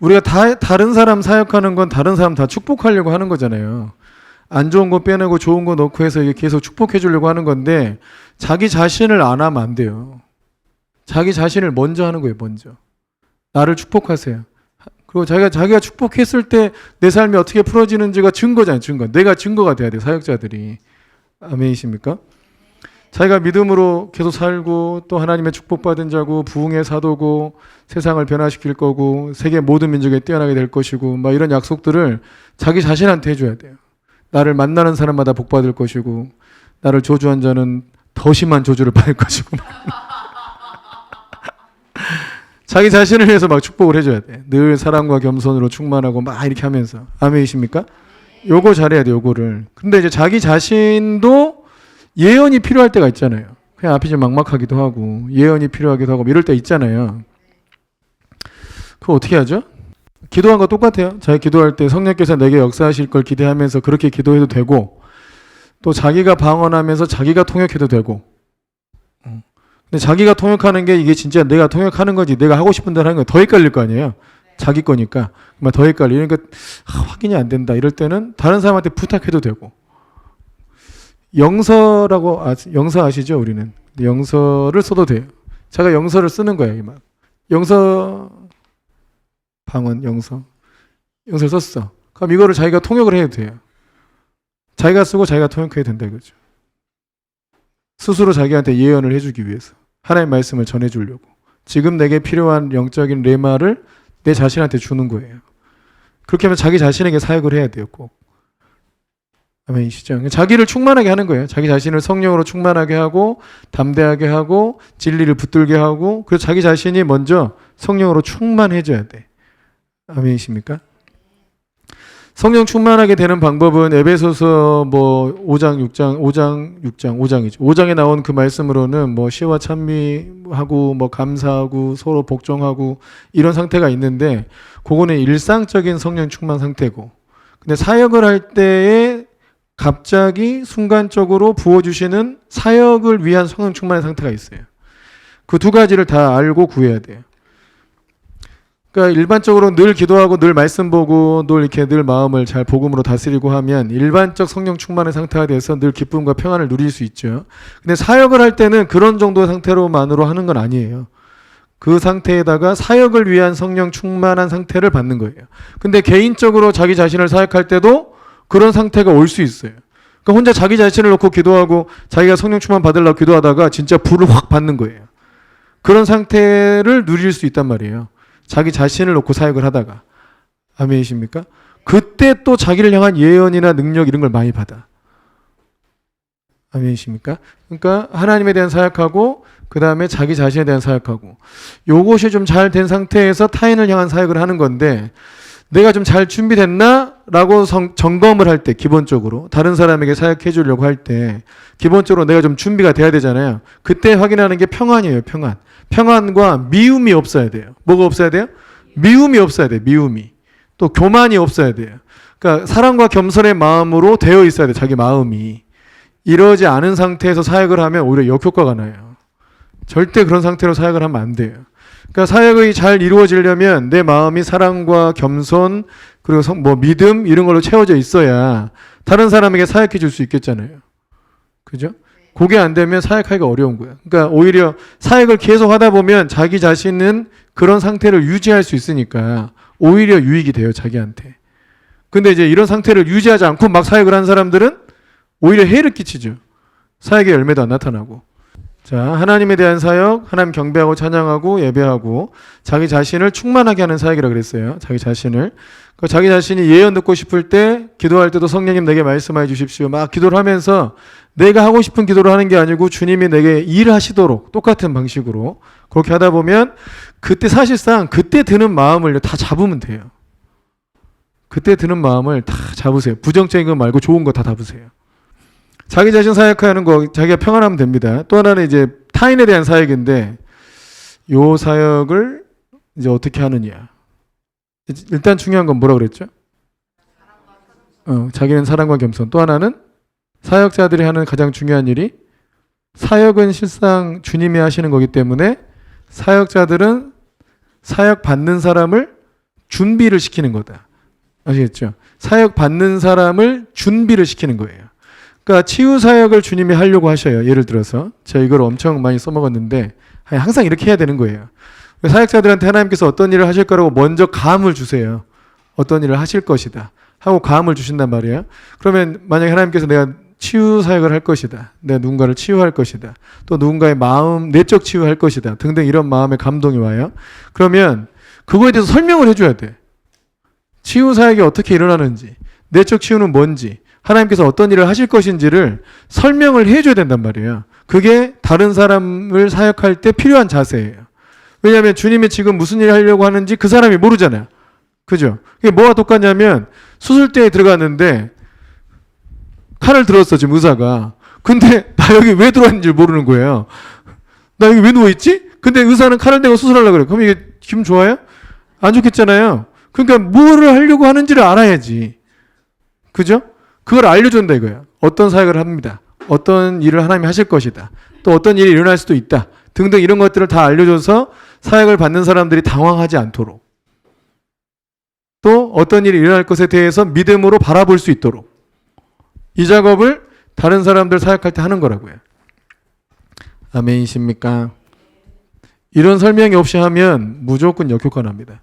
우리가 다른 사람 사역하는 건 다른 사람 다 축복하려고 하는 거잖아요. 안 좋은 거 빼내고 좋은 거 넣고 해서 이게 계속 축복해 주려고 하는 건데 자기 자신을 안 하면 안 돼요. 자기 자신을 먼저 하는 거예요. 먼저. 나를 축복하세요. 그리고 자기가 축복했을 때 내 삶이 어떻게 풀어지는지가 증거잖아요. 증거. 내가 증거가 돼야 돼요. 사역자들이. 아멘이십니까? 자기가 믿음으로 계속 살고 또 하나님의 축복받은 자고 부흥의 사도고 세상을 변화시킬 거고 세계 모든 민족에 뛰어나게 될 것이고 막 이런 약속들을 자기 자신한테 해줘야 돼요. 나를 만나는 사람마다 복받을 것이고 나를 저주한 자는 더 심한 저주를 받을 것이고 자기 자신을 위해서 막 축복을 해줘야 돼. 늘 사랑과 겸손으로 충만하고 막 이렇게 하면서. 아멘이십니까? 요거 잘해야 돼, 요거를. 근데 이제 자기 자신도 예언이 필요할 때가 있잖아요. 그냥 앞이 좀 막막하기도 하고 예언이 필요하기도 하고 이럴 때 있잖아요. 그거 어떻게 하죠? 기도한 거 똑같아요. 자기 기도할 때 성령께서 내게 역사하실 걸 기대하면서 그렇게 기도해도 되고 또 자기가 방언하면서 자기가 통역해도 되고 근데 자기가 통역하는 게 이게 진짜 내가 통역하는 거지 내가 하고 싶은 대로 하는 거 더 헷갈릴 거 아니에요. 자기 거니까 더 헷갈리니까 확인이 안 된다 이럴 때는 다른 사람한테 부탁해도 되고 영서라고 영서 아시죠? 우리는 영서를 써도 돼요. 제가 영서를 쓰는 거예요. 막 영서 방언 영서를 썼어. 그럼 이거를 자기가 통역을 해도 돼요. 자기가 쓰고 자기가 통역해야 된다 이거죠. 스스로 자기한테 예언을 해주기 위해서 하나님의 말씀을 전해주려고 지금 내게 필요한 영적인 레마를 내 자신한테 주는 거예요. 그렇게 하면 자기 자신에게 사역을 해야 돼요. 꼭. 아멘이시죠? 자기를 충만하게 하는 거예요. 자기 자신을 성령으로 충만하게 하고 담대하게 하고 진리를 붙들게 하고 그래서 자기 자신이 먼저 성령으로 충만해져야 돼. 아멘이십니까? 성령 충만하게 되는 방법은 에베소서 5장이죠. 5장에 나온 그 말씀으로는 시와 찬미하고 감사하고 서로 복종하고 이런 상태가 있는데 그거는 일상적인 성령 충만 상태고 근데 사역을 할 때에 갑자기 순간적으로 부어주시는 사역을 위한 성령 충만의 상태가 있어요. 그 두 가지를 다 알고 구해야 돼요. 그러니까 일반적으로 늘 기도하고 늘 말씀 보고 늘 마음을 잘 복음으로 다스리고 하면 일반적 성령 충만의 상태가 돼서 늘 기쁨과 평안을 누릴 수 있죠. 근데 사역을 할 때는 그런 정도의 상태로만으로 하는 건 아니에요. 그 상태에다가 사역을 위한 성령 충만한 상태를 받는 거예요. 근데 개인적으로 자기 자신을 사역할 때도 그런 상태가 올 수 있어요. 그러니까 혼자 자기 자신을 놓고 기도하고 자기가 성령 충만 받으려고 기도하다가 진짜 불을 확 받는 거예요. 그런 상태를 누릴 수 있단 말이에요. 자기 자신을 놓고 사역을 하다가. 아멘이십니까? 그때 또 자기를 향한 예언이나 능력 이런 걸 많이 받아. 아멘이십니까? 그러니까 하나님에 대한 사역하고 그 다음에 자기 자신에 대한 사역하고 요것이 좀 잘 된 상태에서 타인을 향한 사역을 하는 건데 내가 좀 잘 준비됐나? 라고 점검을 할 때 기본적으로 다른 사람에게 사역해 주려고 할 때 기본적으로 내가 좀 준비가 돼야 되잖아요. 그때 확인하는 게 평안이에요. 평안. 평안과 미움이 없어야 돼요. 뭐가 없어야 돼요? 미움이 없어야 돼요. 미움이. 또 교만이 없어야 돼요. 그러니까 사랑과 겸손의 마음으로 되어 있어야 돼요. 자기 마음이. 이러지 않은 상태에서 사역을 하면 오히려 역효과가 나요. 절대 그런 상태로 사역을 하면 안 돼요. 그러니까 사역이 잘 이루어지려면 내 마음이 사랑과 겸손 그리고 믿음 이런 걸로 채워져 있어야 다른 사람에게 사역해 줄 수 있겠잖아요. 그죠? 그게 안 되면 사역하기가 어려운 거예요. 그러니까 오히려 사역을 계속 하다 보면 자기 자신은 그런 상태를 유지할 수 있으니까 오히려 유익이 돼요. 자기한테. 근데 이제 이런 상태를 유지하지 않고 막 사역을 한 사람들은 오히려 해를 끼치죠. 사역의 열매도 안 나타나고. 자, 하나님에 대한 사역, 하나님 경배하고 찬양하고 예배하고 자기 자신을 충만하게 하는 사역이라고 그랬어요. 자기 자신을. 자기 자신이 예언 듣고 싶을 때 기도할 때도 성령님 내게 말씀해 주십시오. 막 기도를 하면서 내가 하고 싶은 기도를 하는 게 아니고 주님이 내게 일하시도록 똑같은 방식으로 그렇게 하다 보면 그때 사실상 그때 드는 마음을 다 잡으면 돼요. 그때 드는 마음을 다 잡으세요. 부정적인 거 말고 좋은 거 다 잡으세요. 자기 자신 사역하는 거 자기가 평안하면 됩니다. 또 하나는 이제 타인에 대한 사역인데 요 사역을 이제 어떻게 하느냐. 일단 중요한 건 뭐라고 그랬죠? 자기는 사랑과 겸손. 또 하나는 사역자들이 하는 가장 중요한 일이 사역은 실상 주님이 하시는 거기 때문에 사역자들은 사역 받는 사람을 준비를 시키는 거다. 아시겠죠? 사역 받는 사람을 준비를 시키는 거예요. 그러니까 치유 사역을 주님이 하려고 하셔요. 예를 들어서 제가 이걸 엄청 많이 써먹었는데 항상 이렇게 해야 되는 거예요. 사역자들한테 하나님께서 어떤 일을 하실 거라고 먼저 감을 주세요. 어떤 일을 하실 것이다 하고 감을 주신단 말이에요. 그러면 만약에 하나님께서 내가 치유 사역을 할 것이다, 내가 누군가를 치유할 것이다, 또 누군가의 마음 내적 치유할 것이다 등등 이런 마음의 감동이 와요. 그러면 그거에 대해서 설명을 해줘야 돼. 치유 사역이 어떻게 일어나는지, 내적 치유는 뭔지, 하나님께서 어떤 일을 하실 것인지를 설명을 해줘야 된단 말이에요. 그게 다른 사람을 사역할 때 필요한 자세예요. 왜냐하면 주님이 지금 무슨 일을 하려고 하는지 그 사람이 모르잖아요. 그죠? 이게 뭐와 똑같냐면 수술대에 들어갔는데 칼을 들었어 지금 의사가. 근데 나 여기 왜 들어왔는지 모르는 거예요. 나 여기 왜 누워있지? 근데 의사는 칼을 대고 수술하려고 그래. 그럼 이게 기분 좋아요? 안 좋겠잖아요. 그러니까 뭐를 하려고 하는지를 알아야지. 그죠? 그걸 알려준다 이거예요. 어떤 사역을 합니다. 어떤 일을 하나님이 하실 것이다. 또 어떤 일이 일어날 수도 있다. 등등 이런 것들을 다 알려줘서 사역을 받는 사람들이 당황하지 않도록, 또 어떤 일이 일어날 것에 대해서 믿음으로 바라볼 수 있도록 이 작업을 다른 사람들 사역할 때 하는 거라고요. 아멘이십니까? 이런 설명이 없이 하면 무조건 역효과납니다.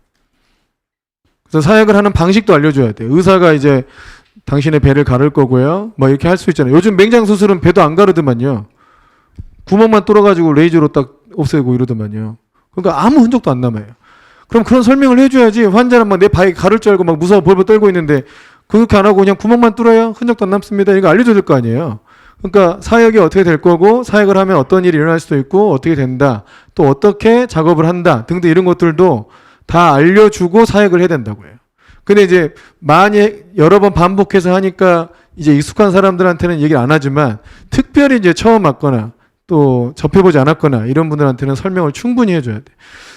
그래서 사역을 하는 방식도 알려줘야 돼요. 의사가 이제 당신의 배를 가를 거고요. 뭐 이렇게 할 수 있잖아요. 요즘 맹장 수술은 배도 안 가르더만요. 구멍만 뚫어가지고 레이저로 딱 없애고 이러더만요. 그러니까 아무 흔적도 안 남아요. 그럼 그런 설명을 해줘야지. 환자는 막 내 발이 가를 줄 알고 막 무서워 벌벌 떨고 있는데 그렇게 안 하고 그냥 구멍만 뚫어요. 흔적도 안 남습니다. 이거 알려줘야 될 거 아니에요. 그러니까 사역이 어떻게 될 거고, 사역을 하면 어떤 일이 일어날 수도 있고, 어떻게 된다, 또 어떻게 작업을 한다 등등 이런 것들도 다 알려주고 사역을 해야 된다고요. 근데 이제 많이 여러 번 반복해서 하니까 이제 익숙한 사람들한테는 얘기를 안 하지만 특별히 이제 처음 왔거나 또 접해보지 않았거나 이런 분들한테는 설명을 충분히 해줘야 돼.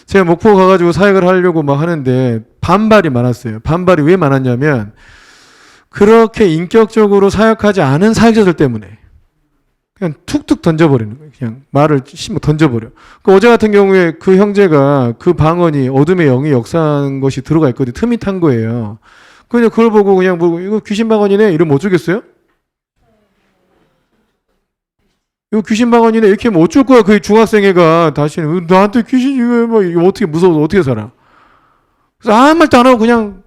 제가 목포 가가지고 사역을 하려고 막 하는데 반발이 많았어요. 반발이 왜 많았냐면 그렇게 인격적으로 사역하지 않은 사역자들 때문에 그냥 툭툭 던져버리는 거예요. 그냥 말을 던져버려. 그러니까 어제 같은 경우에 그 형제가 그 방언이 어둠의 영이 역사한 것이 들어가 있거든요. 틈이 탄 거예요. 그냥 그걸 보고 그냥 뭐 이거 귀신 방언이네 이러면 어쩌겠어요? 이거 귀신 방언이네 이렇게 하면 어쩔 거야. 그 중학생애가 다시는 나한테 귀신이 왜 뭐 이거 어떻게 무서워서 어떻게 살아? 그래서 아무 말도 안 하고 그냥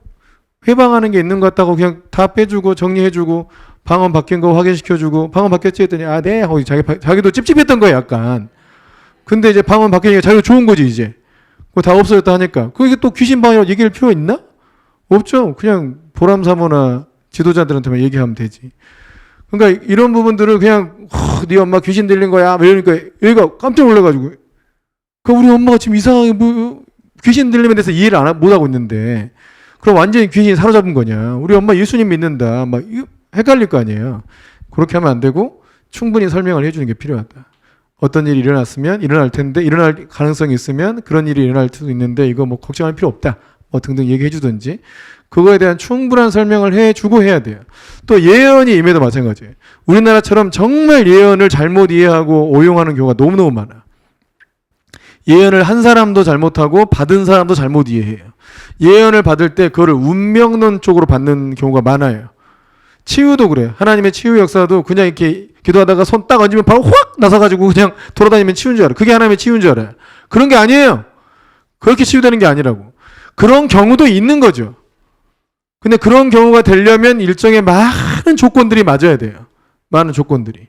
회방하는 게 있는 것 같다고 그냥 다 빼주고 정리해주고 방언 바뀐 거 확인시켜주고 방언 바뀌었지 했더니 아 네 하고 자기도 찝찝했던 거야 약간. 근데 이제 방언 바뀌니까 자기가 좋은 거지 이제. 그거 다 없어졌다 하니까 그게 또 귀신 방언이라고 얘기할 필요가 있나? 없죠. 그냥 보람사모나 지도자들한테만 얘기하면 되지. 그러니까 이런 부분들을 그냥 네 엄마 귀신 들린 거야 이러니까 얘가 깜짝 놀라가지고 그 우리 엄마가 지금 이상하게 뭐 귀신 들림에 대해서 이해를 못하고 있는데 그럼 완전히 귀신이 사로잡은 거냐. 우리 엄마 예수님 믿는다. 막 헷갈릴 거 아니에요. 그렇게 하면 안 되고 충분히 설명을 해주는 게 필요하다. 어떤 일이 일어났으면 일어날 텐데 일어날 가능성이 있으면 그런 일이 일어날 수도 있는데 이거 뭐 걱정할 필요 없다. 뭐 등등 얘기해 주든지 그거에 대한 충분한 설명을 해주고 해야 돼요. 또 예언이 임해도 마찬가지예요. 우리나라처럼 정말 예언을 잘못 이해하고 오용하는 경우가 너무너무 많아. 예언을 한 사람도 잘못하고 받은 사람도 잘못 이해해요. 예언을 받을 때 그거를 운명론 쪽으로 받는 경우가 많아요. 치유도 그래. 하나님의 치유 역사도 그냥 이렇게 기도하다가 손 딱 얹으면 바로 확 나서가지고 그냥 돌아다니면 치유인 줄 알아. 그게 하나님의 치유인 줄 알아요. 그런 게 아니에요. 그렇게 치유되는 게 아니라고. 그런 경우도 있는 거죠. 근데 그런 경우가 되려면 일정의 많은 조건들이 맞아야 돼요. 많은 조건들이.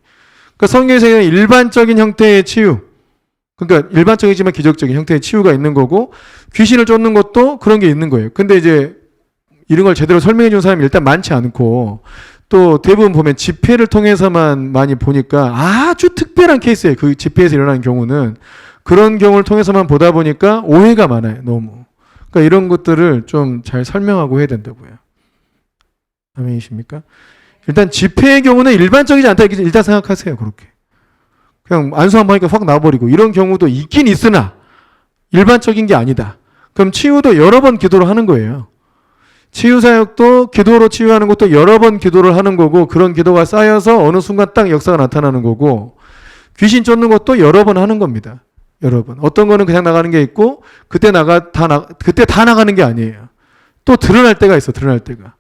그러니까 성경에서는 일반적인 형태의 치유, 그러니까 일반적이지만 기적적인 형태의 치유가 있는 거고 귀신을 쫓는 것도 그런 게 있는 거예요. 근데 이제 이런 걸 제대로 설명해 준 사람이 일단 많지 않고 또 대부분 보면 집회를 통해서만 많이 보니까 아주 특별한 케이스예요. 그 집회에서 일어나는 경우는 그런 경우를 통해서만 보다 보니까 오해가 많아요. 너무. 그러니까 이런 것들을 좀 잘 설명하고 해야 된다고요. 아멘이십니까? 일단 집회의 경우는 일반적이지 않다 이렇게 일단 생각하세요. 그렇게. 그냥 안수 한번 하니까 확 나와버리고 이런 경우도 있긴 있으나 일반적인 게 아니다. 그럼 치유도 여러 번 기도를 하는 거예요. 치유사역도 기도로 치유하는 것도 여러 번 기도를 하는 거고 그런 기도가 쌓여서 어느 순간 딱 역사가 나타나는 거고 귀신 쫓는 것도 여러 번 하는 겁니다. 여러 번. 어떤 거는 그냥 나가는 게 있고 그때 다 나가는 게 아니에요. 또 드러날 때가 있어. 드러날 때가.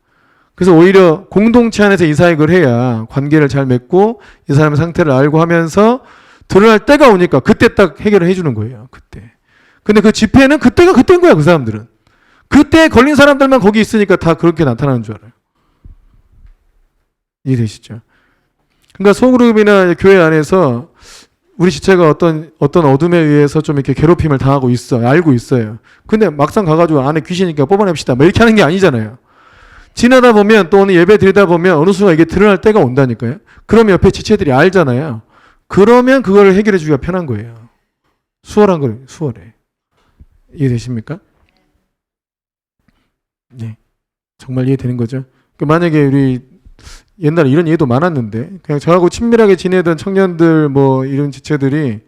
그래서 오히려 공동체 안에서 이 사역을 해야 관계를 잘 맺고 이 사람의 상태를 알고 하면서 드러날 때가 오니까 그때 딱 해결을 해주는 거예요. 그때. 근데 그 집회는 그때가 그때인 거야, 그 사람들은. 그때 걸린 사람들만 거기 있으니까 다 그렇게 나타나는 줄 알아요. 이해되시죠? 그러니까 소그룹이나 교회 안에서 우리 지체가 어떤 어둠에 의해서 좀 이렇게 괴롭힘을 당하고 있어. 알고 있어요. 근데 막상 가가지고 안에 귀신이니까 뽑아냅시다. 뭐 이렇게 하는 게 아니잖아요. 지나다 보면 또 오늘 예배 드리다 보면 어느 순간 이게 드러날 때가 온다니까요. 그러면 옆에 지체들이 알잖아요. 그러면 그걸 해결해 주기가 편한 거예요. 수월한 거예요. 수월해. 이해되십니까? 네. 정말 이해되는 거죠. 만약에 우리 옛날에 이런 예도 많았는데 그냥 저하고 친밀하게 지내던 청년들 뭐 이런 지체들이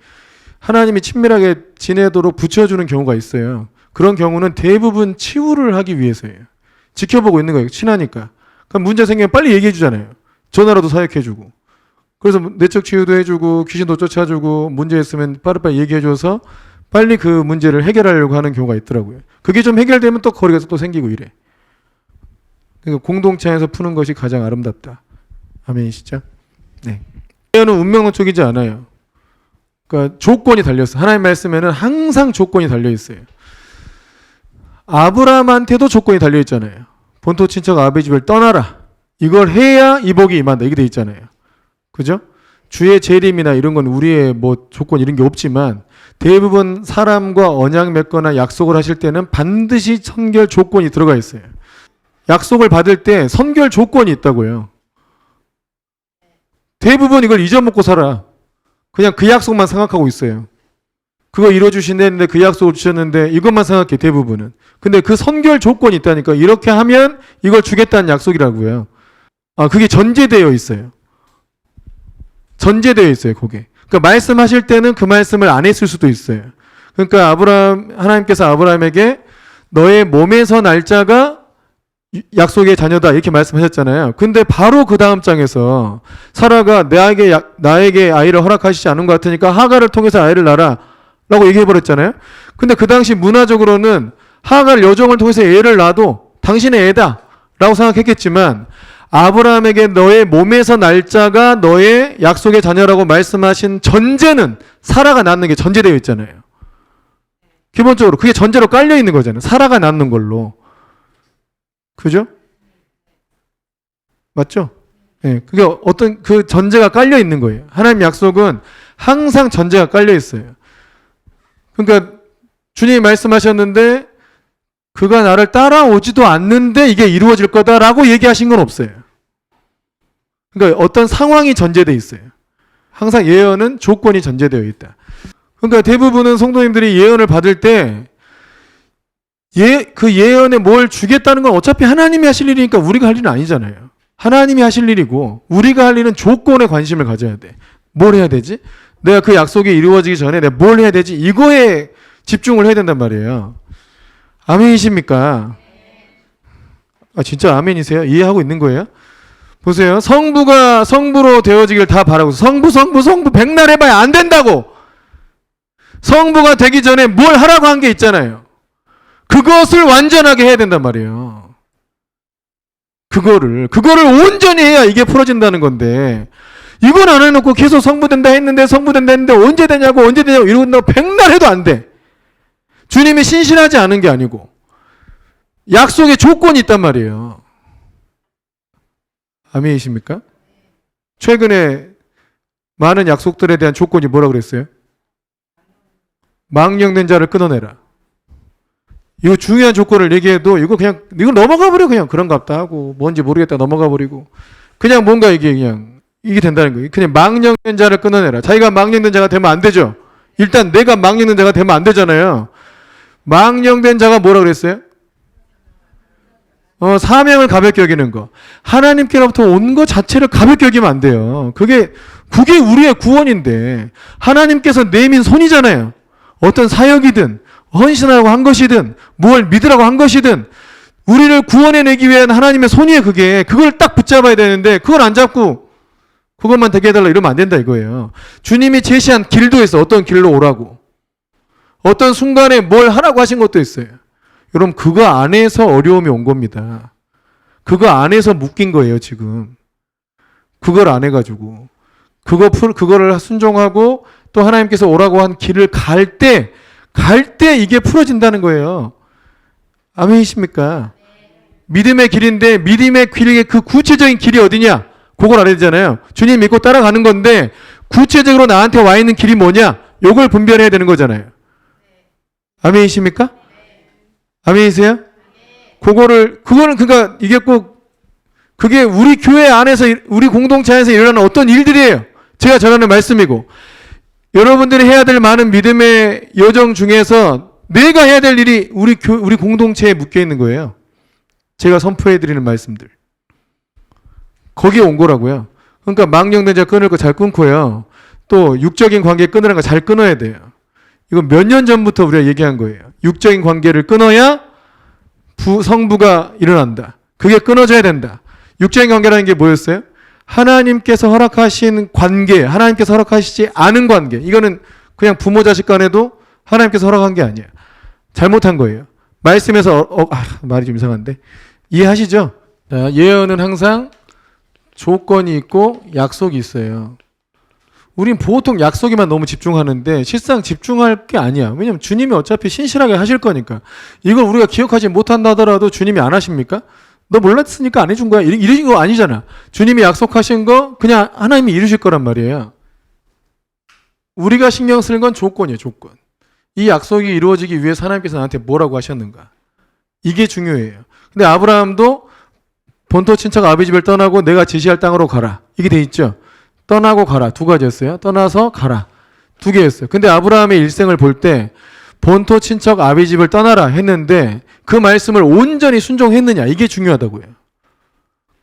하나님이 친밀하게 지내도록 붙여주는 경우가 있어요. 그런 경우는 대부분 치유를 하기 위해서예요. 지켜보고 있는 거예요. 친하니까. 그럼 문제 생기면 빨리 얘기해 주잖아요. 전화라도 사역해 주고. 그래서 내적 치유도 해주고 귀신도 쫓아주고 문제 있으면 빠르빠르 얘기해 줘서 빨리 그 문제를 해결하려고 하는 경우가 있더라고요. 그게 좀 해결되면 또 거리가 또 생기고 이래. 그러니까 공동체 안에서 푸는 것이 가장 아름답다. 아멘이시죠? 네. 예언은 운명론적이지 않아요. 그러니까 조건이 달렸어. 하나님 말씀에는 항상 조건이 달려 있어요. 아브라함한테도 조건이 달려 있잖아요. 본토 친척 아버지 집을 떠나라. 이걸 해야 이 복이 임한다. 이게 돼 있잖아요. 그죠? 주의 재림이나 이런 건 우리의 뭐 조건 이런 게 없지만 대부분 사람과 언약 맺거나 약속을 하실 때는 반드시 선결 조건이 들어가 있어요. 약속을 받을 때 선결 조건이 있다고요. 대부분 이걸 잊어먹고 살아. 그냥 그 약속만 생각하고 있어요. 그거 이뤄주신다는데 그 약속을 주셨는데 이것만 생각해 대부분은. 근데 그 선결 조건이 있다니까. 이렇게 하면 이걸 주겠다는 약속이라고요. 아, 그게 전제되어 있어요. 전제되어 있어요, 그게. 그러니까 말씀하실 때는 그 말씀을 안 했을 수도 있어요. 그러니까 하나님께서 아브라함에게 너의 몸에서 날짜가 약속의 자녀다 이렇게 말씀하셨잖아요. 근데 바로 그 다음 장에서 사라가 나에게 아이를 허락하시지 않은 것 같으니까 하갈을 통해서 아이를 낳아라 라고 얘기해버렸잖아요. 근데 그 당시 문화적으로는 하갈 여종을 통해서 애를 낳아도 당신의 애다 라고 생각했겠지만 아브라함에게 너의 몸에서 날짜가 너의 약속의 자녀라고 말씀하신 전제는 사라가 낳는 게 전제되어 있잖아요. 기본적으로 그게 전제로 깔려 있는 거잖아요. 사라가 낳는 걸로. 그죠? 맞죠? 예, 그게 어떤 그 전제가 깔려 있는 거예요. 하나님 약속은 항상 전제가 깔려 있어요. 그러니까 주님이 말씀하셨는데 그가 나를 따라오지도 않는데 이게 이루어질 거다라고 얘기하신 건 없어요. 그러니까 어떤 상황이 전제되어 있어요. 항상 예언은 조건이 전제되어 있다. 그러니까 대부분은 성도님들이 예언을 받을 때 그 예언에 뭘 주겠다는 건 어차피 하나님이 하실 일이니까 우리가 할 일은 아니잖아요. 하나님이 하실 일이고 우리가 할 일은 조건에 관심을 가져야 돼. 뭘 해야 되지? 내가 그 약속이 이루어지기 전에 내가 뭘 해야 되지? 이거에 집중을 해야 된단 말이에요. 아멘이십니까? 아, 진짜 아멘이세요? 이해하고 있는 거예요? 보세요. 성부가 성부로 되어지길 다 바라고 성부 백날 해봐야 안 된다고. 성부가 되기 전에 뭘 하라고 한 게 있잖아요. 그것을 완전하게 해야 된단 말이에요. 그거를 온전히 해야 이게 풀어진다는 건데 이건 안 해놓고 계속 성부된다 했는데 언제 되냐고 이러고 너 백날 해도 안 돼. 주님이 신실하지 않은 게 아니고 약속의 조건이 있단 말이에요. 아멘이십니까? 최근에 많은 약속들에 대한 조건이 뭐라 그랬어요? 망령된 자를 끊어내라. 이거 중요한 조건을 얘기해도 이거 넘어가 버려. 그냥 그런갑다 하고 뭔지 모르겠다 넘어가 버리고 그냥 뭔가 이게 된다는 거예요. 그냥 망령된 자를 끊어내라. 자기가 망령된 자가 되면 안 되죠. 일단 내가 망령된 자가 되면 안 되잖아요. 망령된 자가 뭐라 그랬어요? 사명을 가볍게 여기는 거. 하나님께로부터 온 것 자체를 가볍게 여기면 안 돼요. 그게 우리의 구원인데 하나님께서 내민 손이잖아요. 어떤 사역이든 헌신하라고 한 것이든 뭘 믿으라고 한 것이든 우리를 구원해내기 위한 하나님의 손이에요. 그걸 딱 붙잡아야 되는데 그걸 안 잡고 그것만 되게 해달라 이러면 안 된다 이거예요. 주님이 제시한 길도 있어. 어떤 길로 오라고. 어떤 순간에 뭘 하라고 하신 것도 있어요. 여러분 그거 안에서 어려움이 온 겁니다. 그거 안에서 묶인 거예요 지금. 그걸 안 해가지고 그거를 순종하고 또 하나님께서 오라고 한 길을 갈 때 갈 때 이게 풀어진다는 거예요. 아멘이십니까? 믿음의 길인데 믿음의 길의 그 구체적인 길이 어디냐? 그걸 알아야 되잖아요. 주님 믿고 따라가는 건데 구체적으로 나한테 와 있는 길이 뭐냐? 요걸 분별해야 되는 거잖아요. 아멘이십니까? 아멘이세요? 그거는 그러니까 이게 꼭 그게 우리 교회 안에서 우리 공동체 안에서 일어나는 어떤 일들이에요. 제가 전하는 말씀이고 여러분들이 해야 될 많은 믿음의 여정 중에서 내가 해야 될 일이 우리 공동체에 묶여 있는 거예요. 제가 선포해 드리는 말씀들. 거기에 온 거라고요. 그러니까 망령된 자 끊을 거 잘 끊고요. 또 육적인 관계 끊으라는 거 잘 끊어야 돼요. 이건 몇 년 전부터 우리가 얘기한 거예요. 육적인 관계를 끊어야 성부가 일어난다. 그게 끊어져야 된다. 육적인 관계라는 게 뭐였어요? 하나님께서 허락하신 관계, 하나님께서 허락하시지 않은 관계. 이거는 그냥 부모 자식 간에도 하나님께서 허락한 게 아니에요. 잘못한 거예요. 말씀에서 말이 좀 이상한데 이해하시죠? 자, 예언은 항상 조건이 있고 약속이 있어요. 우린 보통 약속에만 너무 집중하는데 실상 집중할 게 아니야. 왜냐면 주님이 어차피 신실하게 하실 거니까. 이걸 우리가 기억하지 못한다 하더라도 주님이 안 하십니까? 너 몰랐으니까 안 해준 거야. 이러신 거 아니잖아. 주님이 약속하신 거 그냥 하나님이 이루실 거란 말이에요. 우리가 신경 쓰는 건 조건이에요. 조건. 이 약속이 이루어지기 위해서 하나님께서 나한테 뭐라고 하셨는가. 이게 중요해요. 근데 아브라함도 본토 친척 아비 집을 떠나고 내가 지시할 땅으로 가라. 이게 돼 있죠. 떠나고 가라. 두 가지였어요. 떠나서 가라. 두 개였어요. 근데 아브라함의 일생을 볼 때 본토 친척 아비 집을 떠나라 했는데 그 말씀을 온전히 순종했느냐. 이게 중요하다고요.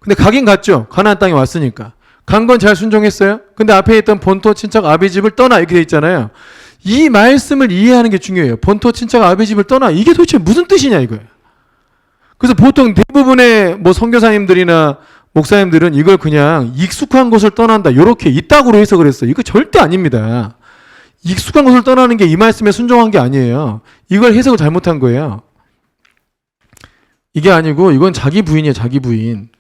근데 가긴 갔죠. 가나안 땅에 왔으니까. 간 건 잘 순종했어요. 근데 앞에 있던 본토 친척 아비 집을 떠나 이렇게 돼 있잖아요. 이 말씀을 이해하는 게 중요해요. 본토 친척 아비 집을 떠나. 이게 도대체 무슨 뜻이냐 이거예요. 그래서 보통 대부분의 뭐 선교사님들이나 목사님들은 이걸 그냥 익숙한 곳을 떠난다. 이렇게 이따구로 해석을 했어요. 이거 절대 아닙니다. 익숙한 곳을 떠나는 게 이 말씀에 순종한 게 아니에요. 이걸 해석을 잘못한 거예요. 이게 아니고 이건 자기 부인이에요. 자기 부인.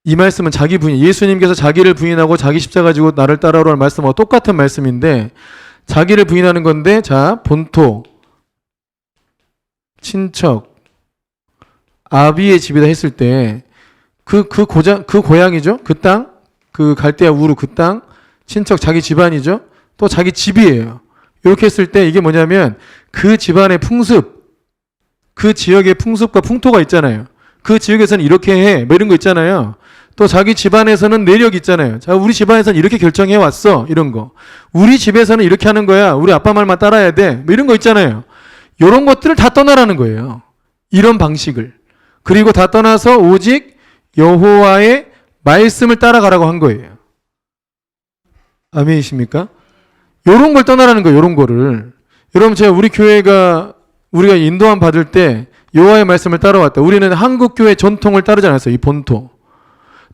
이 말씀은 자기 부인. 예수님께서 자기를 부인하고 자기 십자가 지고 나를 따라오라는 말씀과 똑같은 말씀인데 자기를 부인하는 건데 자 본토 친척 아비의 집이다 했을 때 그 고향이죠. 그 땅, 그 갈대아 우르 그 땅, 친척 자기 집안이죠. 또 자기 집이에요. 이렇게 했을 때 이게 뭐냐면 그 집안의 풍습, 그 지역의 풍습과 풍토가 있잖아요. 그 지역에서는 이렇게 해, 뭐 이런 거 있잖아요. 또 자기 집안에서는 내력이 있잖아요. 자, 우리 집안에서는 이렇게 결정해 왔어, 이런 거. 우리 집에서는 이렇게 하는 거야. 우리 아빠 말만 따라야 돼, 뭐 이런 거 있잖아요. 이런 것들을 다 떠나라는 거예요. 이런 방식을. 그리고 다 떠나서 오직 여호와의 말씀을 따라가라고 한 거예요. 아멘이십니까? 요런 걸 떠나라는 거예요. 요런 거를. 여러분 제가 우리 교회가 우리가 인도함 받을 때 여호와의 말씀을 따라왔다. 우리는 한국 교회 전통을 따르지 않았어요. 이 본토.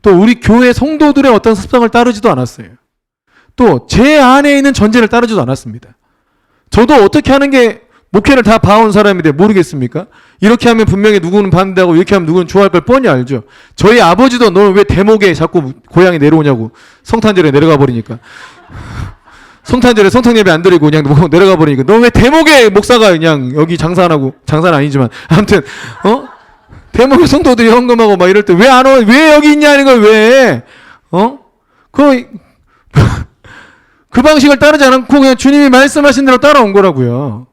또 우리 교회 성도들의 어떤 습성을 따르지도 않았어요. 또 제 안에 있는 전제를 따르지도 않았습니다. 저도 어떻게 하는 게 목회를 다 봐온 사람인데 모르겠습니까? 이렇게 하면 분명히 누구는 반대하고 이렇게 하면 누구는 좋아할 걸 뻔히 알죠. 저희 아버지도 너 왜 대목에 자꾸 고향에 내려오냐고 성탄절에 내려가 버리니까 성탄절에 성탄 예배 안 드리고 그냥 내려가 버리니까 너 왜 대목에 목사가 그냥 여기 장사 안 하고 장사는 아니지만 아무튼 대목에 성도들이 헌금하고 막 이럴 때 왜 안 와? 왜 여기 있냐는 걸 왜? 그 방식을 따르지 않고 그냥 주님이 말씀하신 대로 따라온 거라고요.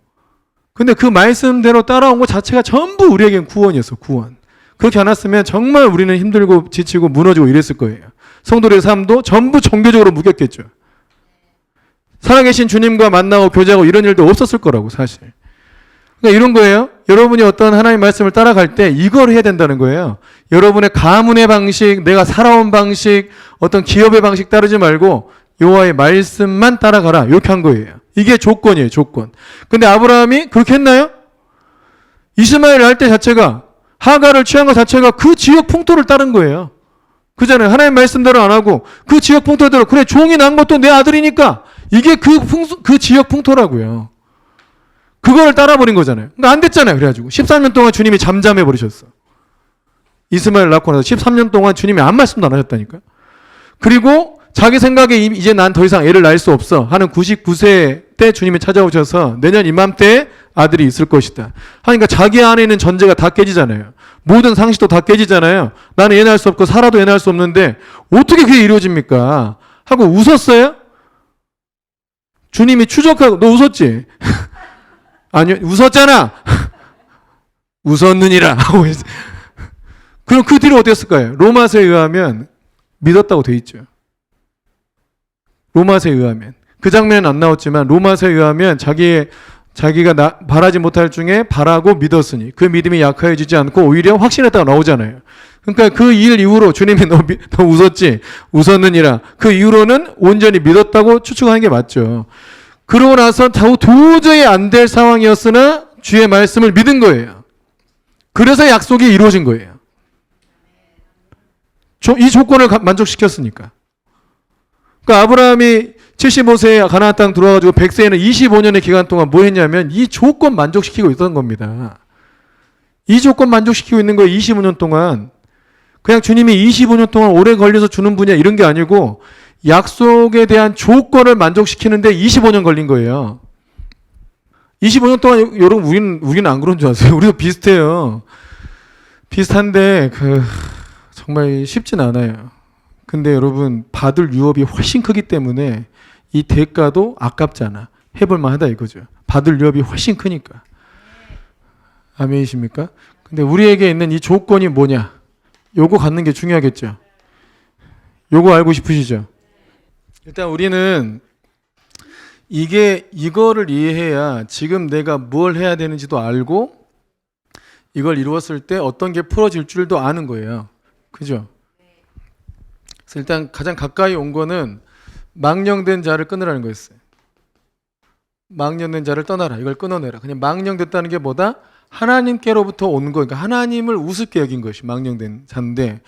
근데 그 말씀대로 따라온 것 자체가 전부 우리에겐 구원이었어, 구원. 그렇지 않았으면 정말 우리는 힘들고 지치고 무너지고 이랬을 거예요. 성도들의 삶도 전부 종교적으로 묶였겠죠. 살아계신 주님과 만나고 교제하고 이런 일도 없었을 거라고, 사실. 그러니까 이런 거예요. 여러분이 어떤 하나님 말씀을 따라갈 때 이걸 해야 된다는 거예요. 여러분의 가문의 방식, 내가 살아온 방식, 어떤 기업의 방식 따르지 말고 여호와의 말씀만 따라가라. 이렇게 한 거예요. 이게 조건이에요, 조건. 근데 아브라함이 그렇게 했나요? 이스마엘을 할 때 자체가, 하가를 취한 것 자체가 그 지역 풍토를 따른 거예요. 그잖아요. 하나님 말씀대로 안 하고 그 지역 풍토대로, 그래 종이 난 것도 내 아들이니까 이게 그 지역 풍토라고요. 그걸 따라버린 거잖아요. 그러니까 안 됐잖아요. 그래가지고 13년 동안 주님이 잠잠해 버리셨어. 이스마엘 낳고 나서 13년 동안 주님이 아무 말씀도 안 하셨다니까. 그리고 자기 생각에 이제 난 더 이상 애를 낳을 수 없어 하는 99세 때 주님이 찾아오셔서 내년 이맘때에 아들이 있을 것이다. 하니까 자기 안에 있는 전제가 다 깨지잖아요. 모든 상식도 다 깨지잖아요. 나는 예언할 수 없고 살아도 예언할 수 없는데 어떻게 그게 이루어집니까? 하고 웃었어요? 주님이 추적하고 너 웃었지? 아니요, 웃었잖아. 웃었느니라. 그럼 그 뒤로 어땠을까요? 로마서에 의하면 믿었다고 돼 있죠. 로마서에 의하면. 그 장면은 안 나왔지만 로마서에 의하면 자기가 바라지 못할 중에 바라고 믿었으니 그 믿음이 약하여지지 않고 오히려 확신했다가 나오잖아요. 그러니까 그 일 이후로 주님이 너 웃었지? 웃었느니라. 그 이후로는 온전히 믿었다고 추측하는 게 맞죠. 그러고 나서 도저히 안 될 상황이었으나 주의 말씀을 믿은 거예요. 그래서 약속이 이루어진 거예요. 이 조건을 만족시켰으니까. 그러니까 아브라함이 75세에 가나안 땅 들어와가지고 100세에는 25년의 기간 동안 뭐 했냐면 이 조건 만족시키고 있던 겁니다. 이 조건 만족시키고 있는 거예요. 25년 동안. 그냥 주님이 25년 동안 오래 걸려서 주는 분이야 이런 게 아니고 약속에 대한 조건을 만족시키는데 25년 걸린 거예요. 25년 동안 여러분 우리는 안 그런 줄 아세요? 우리도 비슷해요. 비슷한데 정말 쉽진 않아요. 근데 여러분 받을 유업이 훨씬 크기 때문에 이 대가도 아깝잖아. 해볼 만하다 이거죠. 받을 유업이 훨씬 크니까. 아멘이십니까? 근데 우리에게 있는 이 조건이 뭐냐? 요거 갖는 게 중요하겠죠. 요거 알고 싶으시죠? 일단 우리는 이거를 이해해야 지금 내가 뭘 해야 되는지도 알고 이걸 이루었을 때 어떤 게 풀어질 줄도 아는 거예요. 그죠? 그래서 일단 가장 가까이 온 거는 망령된 자를 끊으라는 거였어요. 망령된 자를 떠나라. 이걸 끊어내라. 그냥 망령됐다는 게 뭐다? 하나님께로부터 온 거. 그러니까 하나님을 우습게 여긴 것이 망령된 자인데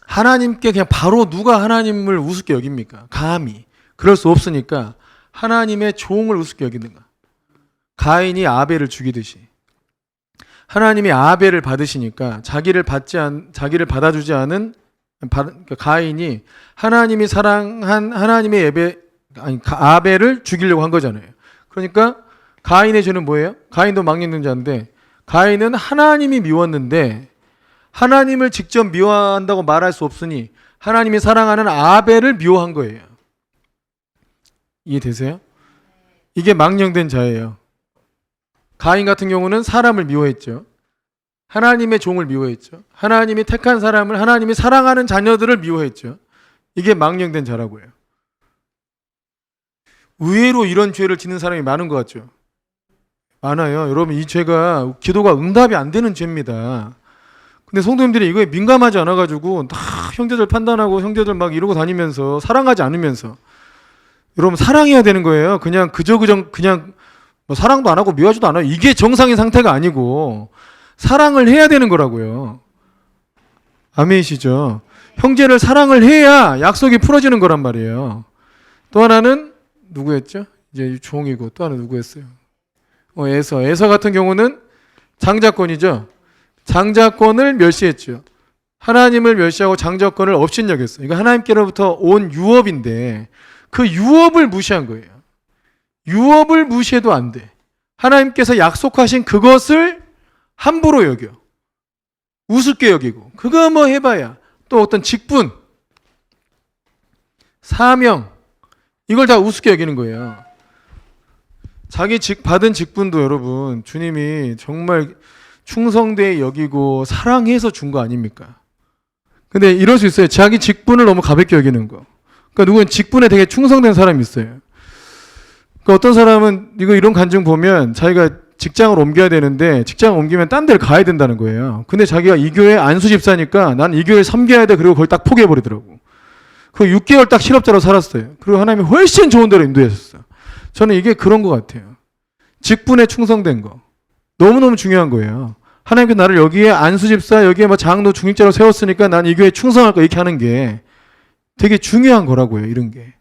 하나님께 그냥 바로 누가 하나님을 우습게 여깁니까? 감히. 그럴 수 없으니까 하나님의 종을 우습게 여기는가. 가인이 아벨을 죽이듯이. 하나님이 아벨을 받으시니까 자기를 받아주지 않은 가인이 하나님이 사랑한 하나님의 아벨을 죽이려고 한 거잖아요. 그러니까 가인의 죄는 뭐예요? 가인도 망령된 자인데 가인은 하나님이 미웠는데 하나님을 직접 미워한다고 말할 수 없으니 하나님이 사랑하는 아벨을 미워한 거예요. 이해되세요? 이게 망령된 자예요. 가인 같은 경우는 사람을 미워했죠. 하나님의 종을 미워했죠. 하나님이 택한 사람을 하나님이 사랑하는 자녀들을 미워했죠. 이게 망령된 자라고요. 의외로 이런 죄를 짓는 사람이 많은 것 같죠. 많아요. 여러분 이 죄가 기도가 응답이 안 되는 죄입니다. 근데 성도님들이 이거에 민감하지 않아가지고 다 형제들 판단하고 형제들 막 이러고 다니면서 사랑하지 않으면서 여러분 사랑해야 되는 거예요. 그냥 그냥 뭐 사랑도 안 하고 미워하지도 않아요. 이게 정상인 상태가 아니고 사랑을 해야 되는 거라고요. 아멘이시죠? 형제를 사랑을 해야 약속이 풀어지는 거란 말이에요. 또 하나는 누구였죠? 이제 종이고 또 하나 누구였어요? 에서 같은 경우는 장자권이죠. 장자권을 멸시했죠. 하나님을 멸시하고 장자권을 업신여겼어요. 이거 하나님께로부터 온 유업인데 그 유업을 무시한 거예요. 유업을 무시해도 안 돼. 하나님께서 약속하신 그것을 함부로 여겨. 우습게 여기고. 그거 뭐 해봐야. 또 어떤 직분, 사명, 이걸 다 우습게 여기는 거예요. 자기 받은 직분도 여러분, 주님이 정말 충성되게 여기고 사랑해서 준 거 아닙니까? 근데 이럴 수 있어요. 자기 직분을 너무 가볍게 여기는 거. 그러니까 누구는 직분에 되게 충성된 사람이 있어요. 그러니까 어떤 사람은 이런 간증 보면 자기가 직장을 옮겨야 되는데 직장 옮기면 딴 데를 가야 된다는 거예요. 근데 자기가 이 교회 안수 집사니까 난 이 교회 섬겨야 돼. 그리고 그걸 딱 포기해버리더라고. 그 6개월 딱 실업자로 살았어요. 그리고 하나님이 훨씬 좋은 데로 인도하셨어요. 저는 이게 그런 것 같아요. 직분에 충성된 거. 너무너무 중요한 거예요. 하나님께서 나를 여기에 안수 집사, 여기에 뭐 장로, 중직자로 세웠으니까 난 이 교회에 충성할 거 이렇게 하는 게 되게 중요한 거라고요. 이런 게.